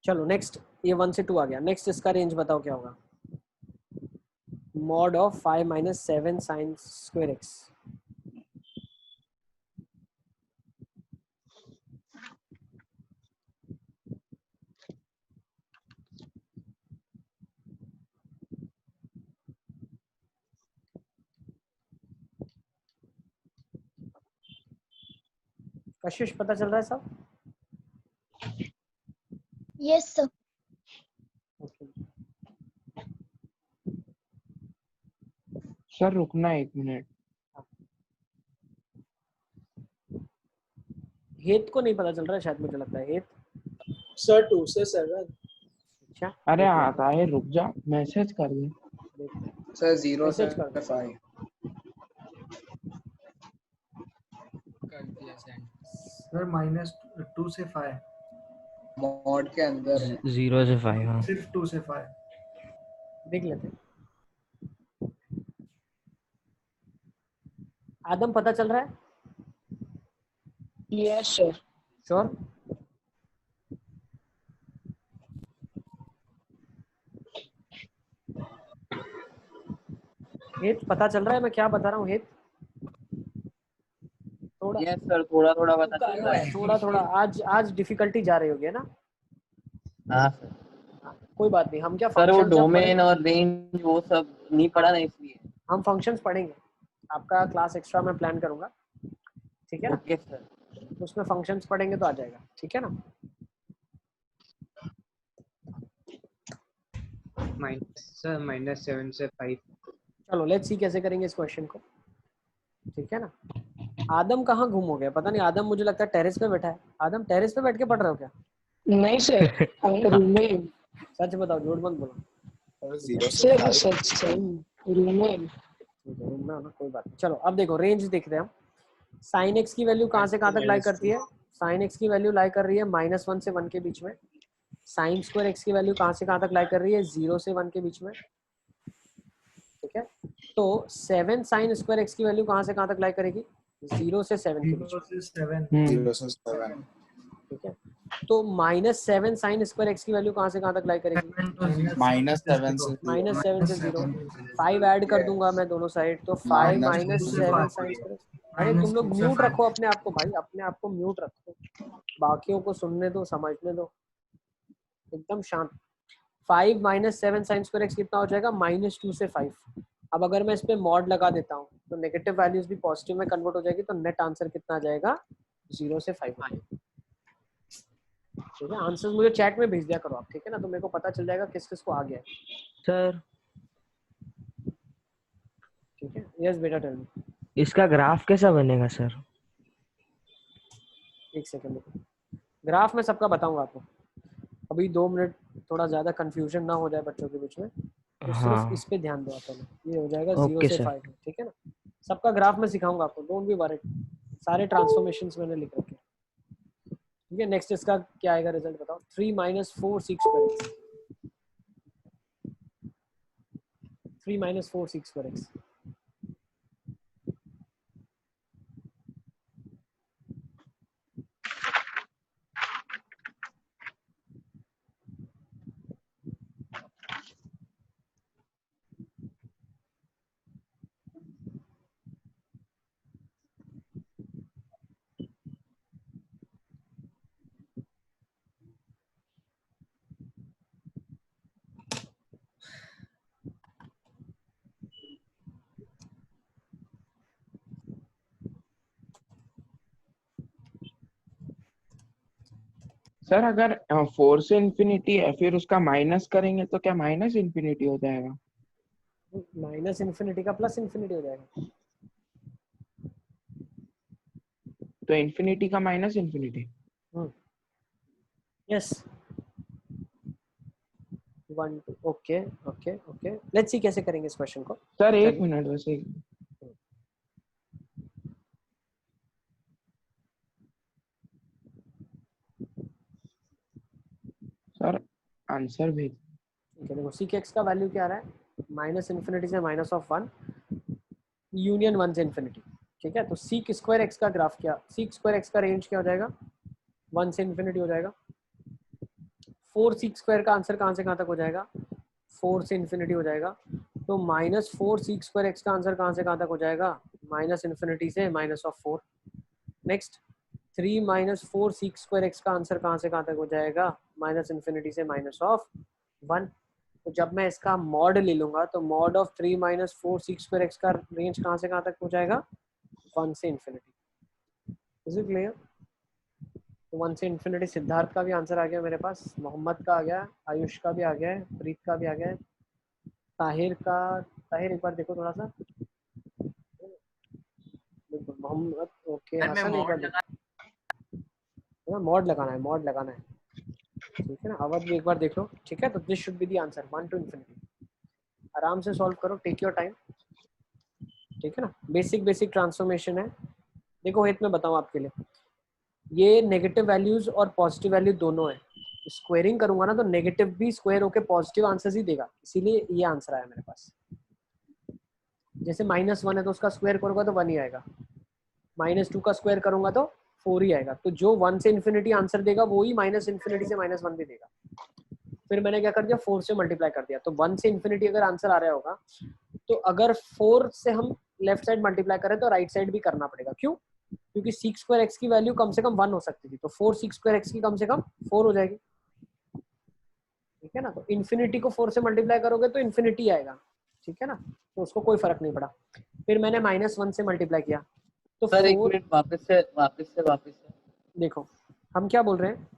चलो नेक्स्ट, ये 1 से 2 आ गया। नेक्स्ट इसका रेंज बताओ क्या होगा? Mod of 5 - 7 sin square x। कशिश पता चल रहा है सब? Yes sir. सर रुकना 1 मिनट। हेत को नहीं पता चल रहा है शायद, मुझे लगता है। हेत सर 2 से 7। अच्छा, अरे आता है, रुक जा, मैसेज कर दे सर 0 से मैसेज कर 5 कर दिया सेंड। सर -2 से 5, मॉड के अंदर है। 0 से 5। हाँ सिर्फ 2 से 5 देख लेते हैं। आदम पता चल रहा है? Yes sir. श्योर? हेत पता चल रहा है मैं क्या बता रहा हूँ? हेत थोड़ा, यस सर, थोड़ा थोड़ा पता चल रहा है। थोड़ा थोड़ा आज डिफिकल्टी जा रही होगी, है ना? हाँ सर। कोई बात नहीं, हम क्या सर वो फंक्शन डोमेन और रेंज वो सब नहीं पढ़ा ना, इसलिए हम फंक्शंस पढ़ेंगे। आपका क्लास एक्स्ट्रा मैं प्लान करूंगा, ठीक है ना? Okay sir. उसमें फंक्शंस पढ़ेंगे तो आ जाएगा, ठीक है ना? सर -7 से 5। चलो लेट्स सी कैसे करेंगे इस क्वेश्चन को, ठीक है ना? आदम कहाँ गुम हो गया? पता नहीं। आदम मुझे लगता है टेरेस पे बैठा है। आदम टेरेस पे बैठ के पढ़ रहे हो क्या? नहीं सर, रूम में। सच बताओ, झूठ मत बोलो। सर सच रूम में। रूम में हो ना, कोई बात नहीं। चलो अब देखो, रेंज देखते हैं हम। साइन एक्स की वैल्यू कहाँ से कहाँ तक लाई करती है? साइन एक्स की वैल्यू लाई कर रही है -1 से 1 के बीच में। साइन स्क्वायर एक्स की वैल्यू कहाँ से कहाँ तक लाई कर रही है? 0 से 1 के बीच में, ठीक है। तो 7 साइन स्क्वायर एक्स की वैल्यू कहाँ से कहाँ तक लाई करेगी? 0 से 7 के बीच में। 0 से 7, ठीक है। तो -7 साइन स्क्वायर एक्स की वैल्यू कहाँ से कहाँ तक लाई करेगी? -7 से -7 से 0। 5 ऐड कर दूंगा मैं दोनों साइड, तो 5 - 7 साइन स्क्वायर। अरे तुम लोग म्यूट रखो अपने आप को भाई, अपने आप को म्यूट रखो, बाकियों को सुनने दो, समझने दो, एकदम शांत। 5 माइनस 7 साइन स्क्वायर एक्स कितना हो जाएगा, -2 से 5। अब अगर मैं इस पे मॉड लगा देता हूँ तो नेगेटिव वैल्यूज भी पॉजिटिव में कन्वर्ट हो जाएगी, तो नेट आंसर कितना आ जाएगा, 0 से 5। ठीक है, आंसर मुझे चैट में भेज दिया करो आप, ठीक है ना, तो मेरे को पता चल जाएगा किस किस को आ गया है। सर ठीक है, यस बेटा टेल मी। इसका ग्राफ कैसा बनेगा सर? एक सेकंड, ग्राफ में सबका बताऊंगा आपको, अभी 2 मिनट थोड़ा ज्यादा कंफ्यूजन ना हो जाए बच्चों के बीच में, तो हाँ। सिर्फ इस पे ध्यान दो आप पहले। ये हो जाएगा 0 ओके से सर। 5, ठीक है ना। सबका ग्राफ में सिखाऊंगा आपको, डोंट बी वरीड, सारे ट्रांसफॉर्मेशंस मैंने लिख रखे। ठीक है, नेक्स्ट इसका क्या आएगा रिजल्ट बताओ। 3 minus 4 6 square x, 3 minus 4 6 square x. Sir अगर 4 से इंफिनिटी है फिर उसका माइनस करेंगे तो क्या माइनस इंफिनिटी हो जाएगा? माइनस इन्फिनिटी का प्लस इन्फिनिटी हो जाएगा। तो इंफिनिटी का minus infinity. Yes 1 2, okay okay okay, let's see कैसे करेंगे इस क्वेश्चन को। सर एक मिनट बस, एक सर आंसर भेज। ठीक है, देखो सीक एक्स का वैल्यू क्या आ रहा है, माइनस इन्फिनिटी से माइनस ऑफ 1 यूनियन 1 से इन्फिनिटी। ठीक है, तो सीक स्क्वायर एक्स का ग्राफ क्या, सीक स्क्वायर एक्स का रेंज क्या हो जाएगा, 1 से इन्फिनिटी हो जाएगा। 4 सीक स्क्वायर का आंसर कहाँ से कहाँ तक हो जाएगा, 4 से इन्फिनिटी हो जाएगा। तो -4 सीक स्क्वायर एक्स का आंसर कहाँ से कहाँ तक हो जाएगा, माइनस इन्फिनिटी से minus of 4। Next 3 minus 4 seek square x का आंसर कहाँ से कहाँ तक हो जाएगा, माइनस इन्फिनिटी से माइनस ऑफ 1। तो जब मैं इसका मॉड ले लूंगा तो mod of 3 minus 4 seek square x का रेंज कहाँ से कहाँ तक हो जाएगा, 1 से इन्फिनिटी। Is it clear? तो 1 से इन्फिनिटी सिद्धार्थ का भी आंसर आ गया मेरे पास, मोहम्मद का आ गया, आयुष का भी आ गया है, प्रीत का भी आ गया है, ताहिर का, ताहिर एक बार देखो थोड़ा सा, बिल्कुल मोहम्मद, ओके हसन एक बार मॉड लगाना है, मॉड लगाना है, ठीक है ना। अवध भी एक बार देख लो, ठीक है। तो this should be the answer, 1 to infinity. आराम से सॉल्व करो, टेक योर टाइम, ठीक है ना। बेसिक बेसिक ट्रांसफॉर्मेशन है। देखो हित में बताऊं आपके लिए, ये नेगेटिव वैल्यूज और पॉजिटिव वैल्यू दोनों है। स्क्वायरिंग करूंगा ना तो नेगेटिव भी स्क्वायर होके पॉजिटिव आंसर्स ही देगा, इसीलिए ये आंसर आया मेरे पास। जैसे -1 है तो उसका स्क्वायर करूंगा तो 1 ही आएगा, -2 का स्क्वायर करूंगा तो 4 ही आएगा। तो जो 1 से इन्फिनिटी आंसर देगा वो ही माइनस इन्फिनिटी से -1 भी देगा। फिर मैंने क्या कर दिया, 4 से मल्टीप्लाई कर दिया। तो 1 से इन्फिनिटी अगर आंसर आ रहा होगा तो अगर 4 से हम लेफ्ट साइड मल्टीप्लाई करें तो राइट साइड भी करना पड़ेगा। क्यों? क्योंकि सीक स्क्वायर एक्स की वैल्यू कम से कम 1 हो सकती थी, तो 4 सीक स्क्वायर एक्स की कम से कम 4 हो जाएगी, ठीक है ना। तो इन्फिनिटी को 4 से मल्टीप्लाई करोगे तो इन्फिनिटी आएगा, ठीक है ना, तो उसको कोई फर्क नहीं पड़ा। फिर मैंने -1 से मल्टीप्लाई किया तो सर एक मिनट वापस से देखो हम क्या बोल रहे हैं,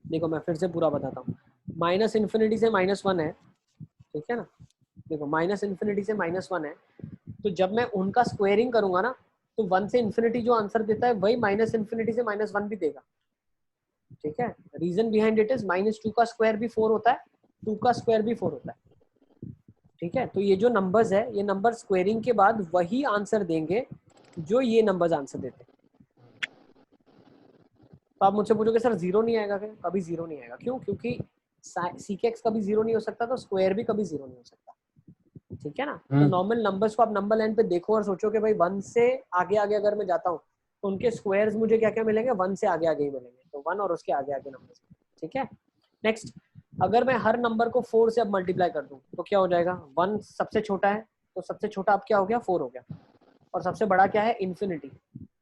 देखो मैं फिर से पूरा बताता हूँ। माइनस इन्फिनिटी से -1 है, ठीक है ना। देखो माइनस इन्फिनिटी से -1 है, तो जब मैं उनका स्क्वायरिंग करूंगा ना तो 1 से इन्फिनिटी जो आंसर देता है वही माइनस इन्फिनिटी से -1 भी देगा, ठीक है। रीजन बिहाइंड इट इज -2 का स्क्वायर भी 4 होता है, 2 का स्क्वायर भी 4 होता है, ठीक है। तो ये जो नंबर्स है, ये नंबर स्क्वायरिंग के बाद वही आंसर देंगे जो ये नंबर्स आंसर देते हैं। तो आप मुझसे पूछोगे सर 0 नहीं आएगा क्या? कभी 0 नहीं आएगा। क्यों? क्योंकि सीक एक्स कभी 0 नहीं हो सकता, तो स्क्वायर भी कभी 0 नहीं हो सकता, ठीक है ना। तो नॉर्मल नंबर्स को आप नंबर लाइन पे देखो और सोचो कि भाई 1 से आगे आगे अगर मैं जाता हूँ तो उनके स्क्वायर्स मुझे क्या क्या मिलेंगे, 1 से आगे आगे ही मिलेंगे, तो 1 और उसके आगे आगे नंबर्स, ठीक है। नेक्स्ट, अगर मैं हर नंबर को 4 से अब मल्टीप्लाई कर दूं तो क्या हो जाएगा, 1 सबसे छोटा है तो सबसे छोटा अब क्या हो गया, 4 हो गया, और सबसे बड़ा क्या है, इन्फिनिटी,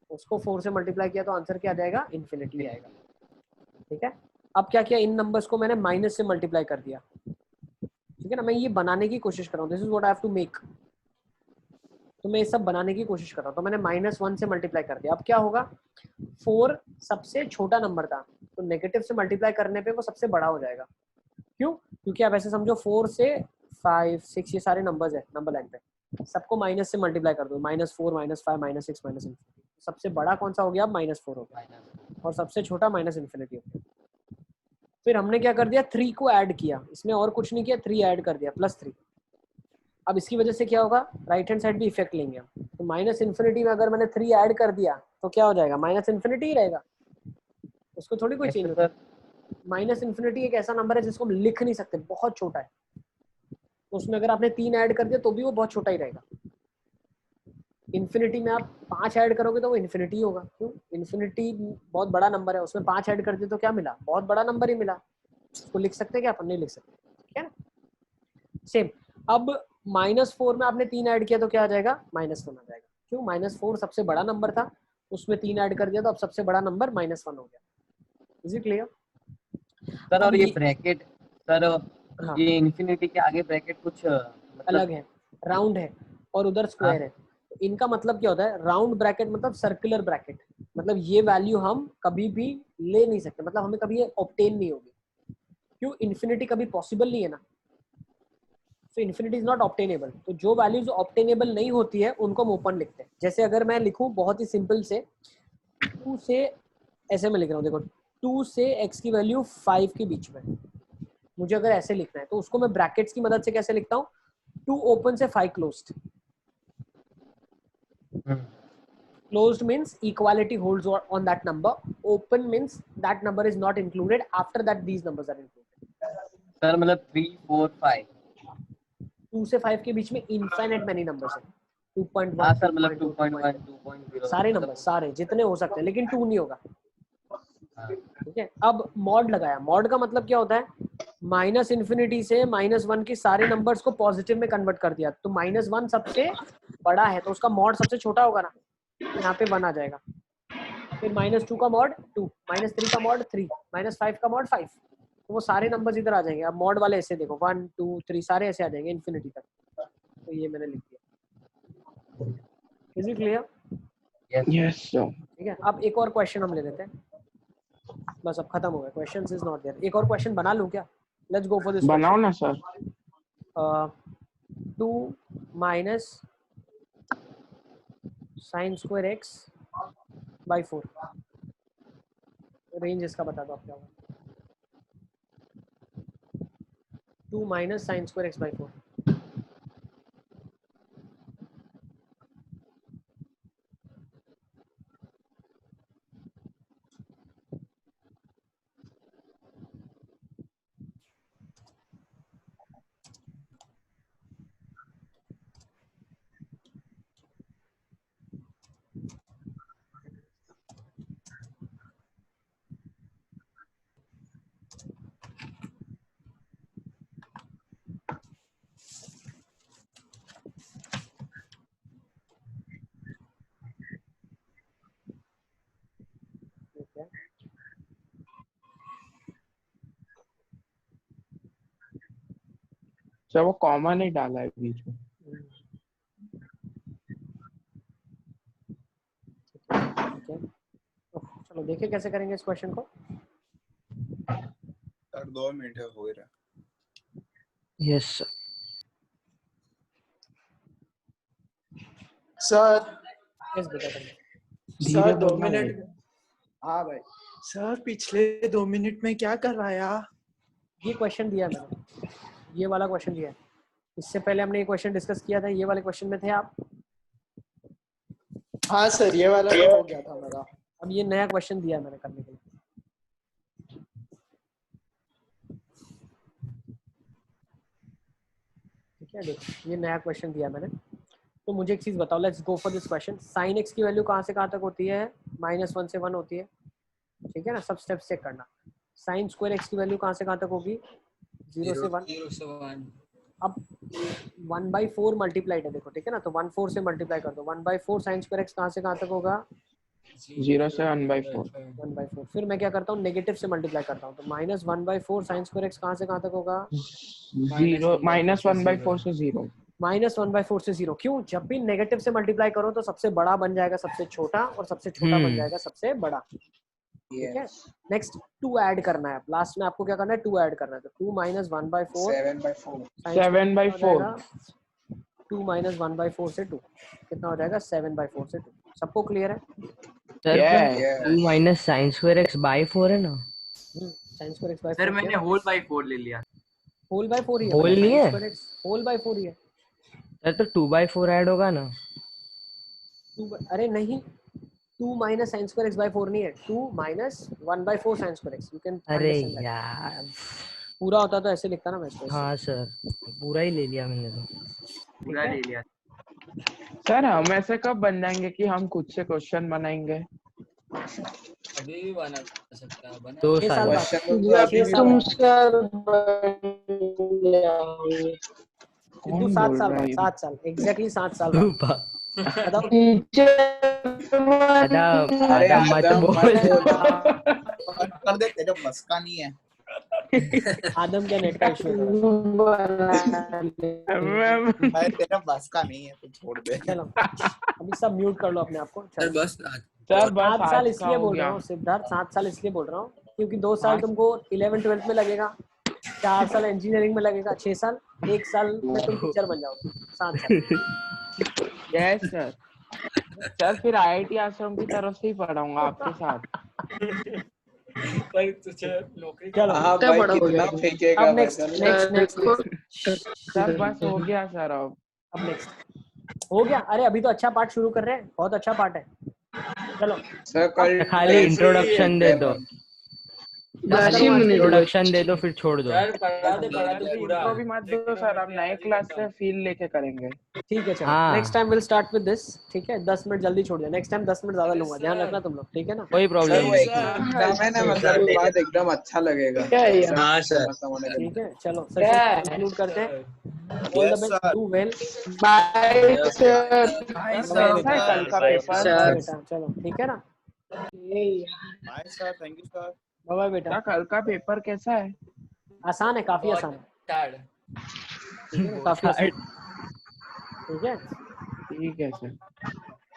उसको 4 से मल्टीप्लाई किया तो आंसर क्या आ जाएगा, इन्फिनिटी आएगा, ठीक है। अब क्या किया, इन नंबर्स को मैंने माइनस से मल्टीप्लाई कर दिया, ठीक है ना। मैं ये बनाने की कोशिश कर रहा हूँ, this is what I have to make. तो मैं ये सब बनाने की कोशिश कर रहा हूँ, तो मैंने -1 से मल्टीप्लाई कर दिया। अब क्या होगा, 4 सबसे छोटा नंबर था, तो नेगेटिव से मल्टीप्लाई करने पे वो सबसे बड़ा हो जाएगा। क्यों? क्योंकि आप ऐसे समझो 4 से 5, 6 ये सारे नंबर्स है नंबर लाइन पे, सबको माइनस से मल्टीप्लाई कर दो, -4, -5, -6, -∞। सबसे बड़ा कौन सा हो गया, -4 हो गया, और सबसे छोटा -∞ हो गया। फिर हमने क्या कर दिया, 3 को ऐड किया, इसमें और कुछ नहीं किया, 3 ऐड कर दिया, +3। अब इसकी वजह से क्या होगा, राइट हैंड साइड भी इफेक्ट लेंगे हम। तो -∞ में अगर मैंने 3 ऐड कर दिया तो क्या हो जाएगा, -∞ ही रहेगा, उसको थोड़ी कोई चेंज होता है। -∞ एक ऐसा नंबर है जिसको हम लिख नहीं सकते, बहुत छोटा है, तो उसमें अगर आपने 3 ऐड कर दिया तो भी वो बहुत छोटा ही रहेगा। इन्फिनिटी में आप 5 ऐड करोगे तो वो इन्फिनिटी होगा। क्यों? इन्फिनिटी बहुत बड़ा नंबर है, उसमें 5 ऐड कर दिए तो क्या मिला, बहुत बड़ा नंबर ही मिला। उसको लिख सकते हैं क्या, अपन नहीं लिख सकते, ठीक है ना। सेम अब -4 में आपने 3 ऐड किया तो क्या आ जाएगा, -1 आ जाएगा। क्यों? -4 सबसे बड़ा नंबर था, उसमें 3 ऐड कर दिया तो अब सबसे बड़ा नंबर -1 हो गया। Is it clear sir? और ये ब्रैकेट सर, हाँ, ये इन्फिनिटी के आगे ब्रैकेट कुछ अलग है, राउंड है और उधर स्क्वायर है। तो इनका मतलब क्या होता है, राउंड ब्रैकेट मतलब सर्कुलर ब्रैकेट, मतलब ये वैल्यू हम कभी भी ले नहीं सकते, मतलब हमें कभी ये ऑब्टेन नहीं होगी। क्यों? इन्फिनिटी कभी पॉसिबल नहीं है ना, तो इन्फिनिटी इज नॉट ऑब्टेनेबल। तो जो वैल्यूज ऑब्टेनेबल नहीं होती है उनको हम ओपन लिखते हैं। जैसे अगर मैं लिखूं बहुत ही सिंपल से 2 से, ऐसे मैं लिख रहा हूँ देखो, 2 से x की वैल्यू 5 के बीच में, मुझे अगर ऐसे लिखना है तो उसको मैं ब्रैकेट्स की मदद से कैसे लिखता हूँ, 2 ओपन से 5 closed. Closed means equality holds on that number. Open means that number is not included. After that, these numbers are included. Sir मतलब 3, 4, 5 2 से 5 के बीच में इनफाइनाइट मैनी नंबर्स हैं। 2.1, हाँ सर, मतलब 2.1, 2.0 सारे नंबर सारे जितने हो सकते हैं, लेकिन 2 नहीं होगा। ठीक है, अब मॉड लगाया। मॉड का मतलब क्या होता है, -∞ से -1 के सारे नंबर्स को पॉजिटिव में कन्वर्ट कर दिया, तो -1 सबसे बड़ा है तो उसका मॉड सबसे छोटा होगा ना, यहाँ पे 1 आ जाएगा। फिर -2 का मॉड 2, -3 का मॉड 3, -5 का मॉड 5, तो वो सारे नंबर्स इधर आ जाएंगे। अब मॉड वाले ऐसे देखो 1, 2, 3 सारे ऐसे आ जाएंगे इन्फिनिटी तक। तो ये मैंने लिख दिया। Is it clear? Yes sir. ठीक है, अब एक और क्वेश्चन हम ले लेते हैं, बस अब खत्म हो गया, क्वेश्चंस इज नॉट देयर। एक और क्वेश्चन बना लूं क्या? Let's go for this. बनाओ ना sir. 2 minus sin square x by 4, range इसका बता दो आप क्या होगा। 2 minus sin square x by 4, ठीक है। सर वो कॉमन ही डाला है बीच में। ठीक है, चलो देखिए कैसे करेंगे इस क्वेश्चन को। सर 2 मिनट हो गया। Yes sir. यस बेटा करेंगे। Sir 2 minute. हाँ भाई। सर पिछले 2 मिनट में क्या कर रहा है यार? ये क्वेश्चन दिया मैंने, ये वाला क्वेश्चन दिया है। इससे पहले हमने ये क्वेश्चन डिस्कस किया था, ये वाले क्वेश्चन में थे आप। हाँ सर, ये वाला तो हो गया था मेरा। अब ये नया क्वेश्चन दिया मैंने करने के लिए। ठीक है, देखो ये नया क्वेश्चन दिया मैंने। तो मुझे एक चीज बताओ, let's go for this question. sin x की वैल्यू कहाँ से कहाँ तक होती है? -1 से 1 होती है। ठीक है ना, सब स्टेप्स चेक करना। sin स्क्वायर x की वैल्यू कहाँ से कहाँ तक होगी? 0 से 1। अब 1/4 मल्टीप्लाइड है देखो, ठीक है ना, तो 1 4 से मल्टीप्लाई कर दो। 1/4 sin स्क्वायर x कहाँ से कहाँ तक होगा? 0 से 1/4। 1/4। फिर मैं क्या करता हूँ, नेगेटिव से मल्टीप्लाई करता हूँ, तो -1/4 sin स्क्वायर x कहाँ से कहाँ तक होगा? जीरो -1/4 से 0। -1/4 से 0। क्यों? जब भी नेगेटिव से मल्टीप्लाई करो तो सबसे बड़ा बन जाएगा सबसे छोटा, और सबसे छोटा बन जाएगा सबसे बड़ा। ठीक है। नेक्स्ट 2 ऐड करना है, लास्ट में आपको क्या करना है, 2 ऐड करना है। तो 2 - 1/4 7/4 2 - 1/4 से 2 कितना हो जाएगा? 7/4 से 2। सबको क्लियर है? Sir 2 minus sine square x by 4 है ना? sin स्क्वायर x/4 सर मैंने होल बाई 4 ले लिया। होल बाय 4 ही है। होल नहीं है? होल बाय 4 ही है सर तो 2/4 ऐड होगा ना? अरे नहीं, 2 - sin स्क्वायर x/4 नहीं है, 2 - 1/4 sin square x। You can अरे अंडरस्टैंड यार, पूरा होता तो ऐसे लिखता ना मैं इसको। हाँ सर, पूरा ही ले लिया मैंने तो। पूरा ले लिया। सर हम ऐसे कब बन जाएंगे कि हम खुद से क्वेश्चन बनाएंगे? अभी भी बना सकता है, बना 2 साल बाद। तुम सर सिद्धू 7 साल बाद, 7 साल एग्जैक्टली 7 साल बाद। बताओ आदम मत बोल। कर दे, तेरे बस का नहीं है। आदम क्या नेट का इशू है? भाई तेरा बस का नहीं है, तू छोड़ दे। चलो अभी सब म्यूट कर लो अपने आप को। सर बस सर 7 साल आज का इसलिए हो बोल गया। रहा हूँ सिद्धार्थ, 7 साल इसलिए बोल रहा हूँ क्योंकि 2 साल तुमको 11th-12th में लगेगा, 4 साल इंजीनियरिंग में लगेगा, 6 साल, 1 साल में तुम टीचर बन जाओगे, 7 साल। Yes sir. सर फिर आईआईटी आश्रम की तरफ से ही पढ़ाऊंगा आपके साथ। पर तुझे नौकरी चलो हाँ भाई कितना फेंकेगा अब नेक्स्ट सर बस हो गया सर। अब नेक्स्ट हो गया। अरे अभी तो अच्छा पार्ट शुरू कर रहे हैं, बहुत अच्छा पार्ट है। चलो सर कल खाली इंट्रोडक्शन दे दो, इंट्रोडक्शन दे दो फिर छोड़ दो। सर पढ़ा दे पूरा। इंट्रो भी मत दो सर, अब नए क्लास से फील लेके करेंगे। ठीक है चलो हाँ। Next time will start with this. ठीक है 10 मिनट जल्दी छोड़ दिया, नेक्स्ट टाइम 10 मिनट ज्यादा लूंगा, ध्यान रखना तुम लोग, ठीक है ना? कोई प्रॉब्लम वो नहीं। एग्जाम है ना, मतलब उसके बाद एकदम अच्छा लगेगा। हाँ सर। ठीक है चलो सेशन कंक्लूड करते हैं। All the best, do well, bye sir. कैसा है कल का पेपर? बेटा चलो ठीक है ना? Bye sir, thank you sir. Bye bye बेटा। कल का पेपर कैसा है? आसान है, काफी आसान है, ठीक है ना? काफी आसान। ठीक है सर।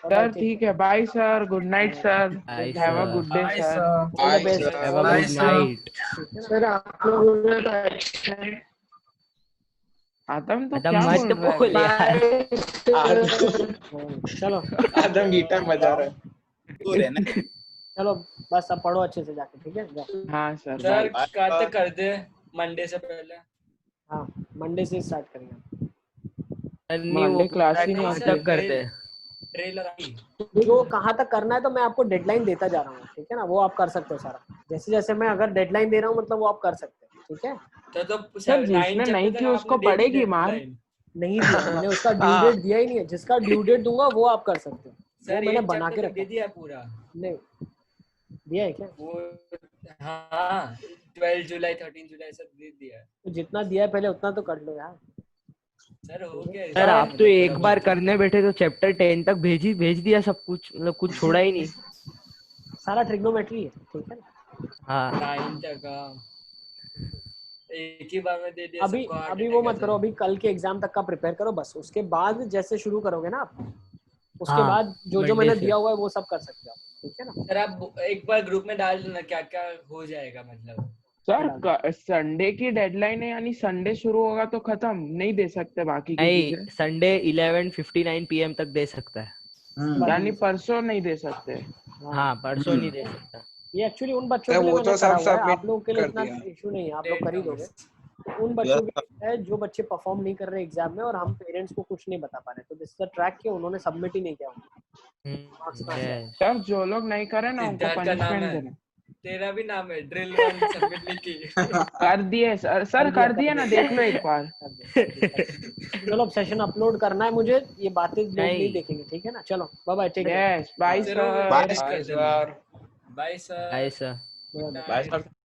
सर ठीक है, bye sir, good night sir, have a good day sir, all the best, have a good night. Sir आप लोगों का आदम तो आदम क्या मत बोल रहा है? बोल यार। चलो आदम गिटार बजा रहा है। तू रहना। चलो बस अब पढ़ो अच्छे से जाके, ठीक है? जाओ। हाँ सर। सर कब तक कर दे? मंडे से पहले। हाँ मंडे से स्टार्ट करेंगे। मंडे क्लास ही नहीं तक करते। ट्रेलर आई जो कहाँ तक करना है तो मैं आपको डेडलाइन देता जा रहा हूँ, ठीक है ना? वो आप कर सकते हो सारा, जैसे जैसे मैं अगर डेडलाइन दे रहा हूँ मतलब वो आप कर सकते हो, ठीक है? तो सर जिसने नहीं की उसको पड़ेगी मार। नहीं दिया मैंने, उसका ड्यू डेट दिया ही नहीं है। जिसका ड्यू डेट दूंगा वो आप कर सकते हो। सर मैंने बना के दे रखा दिया पूरा। नहीं दिया है क्या? वो हाँ 12 जुलाई 13 जुलाई सब दे दिया है। तो जितना दिया है पहले उतना तो कर लो यार। सर हो गया सर आप तो एक बार करने बैठे तो चैप्टर 10 तक भेज दिया सब कुछ, मतलब कुछ छोड़ा ही नहीं। सारा ट्रिग्नोमेट्री है, ठीक है ना? हाँ 9 तक एक ही बार में दे दिया। अभी वो मत करो, अभी कल के एग्जाम तक का प्रिपेयर करो बस। उसके बाद जैसे शुरू करोगे ना आप, उसके बाद जो मैंने दिया हुआ है वो सब कर सकते हो, ठीक है ना? सर आप एक बार ग्रुप में डाल देना क्या क्या हो जाएगा मतलब। सर संडे की डेडलाइन है, यानी संडे शुरू होगा तो खत्म नहीं दे सकते बाकी की नहीं, चीजें? संडे 11:59 PM तक दे सकता है। यानी परसों नहीं दे सकते? हाँ परसों नहीं दे सकता। ये एक्चुअली उन बच्चों के लिए मैंने करा हुआ है, आप लोगों के लिए इतना इशू नहीं है, आप लोग कर ही दोगे। उन बच्चों के लिए है जो बच्चे परफॉर्म नहीं कर रहे एग्जाम में और हम पेरेंट्स को कुछ नहीं बता पा रहे, तो दिस इज द ट्रैक कि उन्होंने सबमिट ही नहीं किया। सर जो लोग नहीं करे ना उनको पनिशमेंट देना। तेरा भी नाम है, ड्रिल 1 सबमिट नहीं की। कर दिए सर कर दिए ना, देख लो एक बार। चलो अब सेशन अपलोड करना है मुझे, ये बातें लोग नहीं देखेंगे, ठीक है ना? चलो bye bye, take care. Bye sir. Bye sir. Bye sir. Bye sir.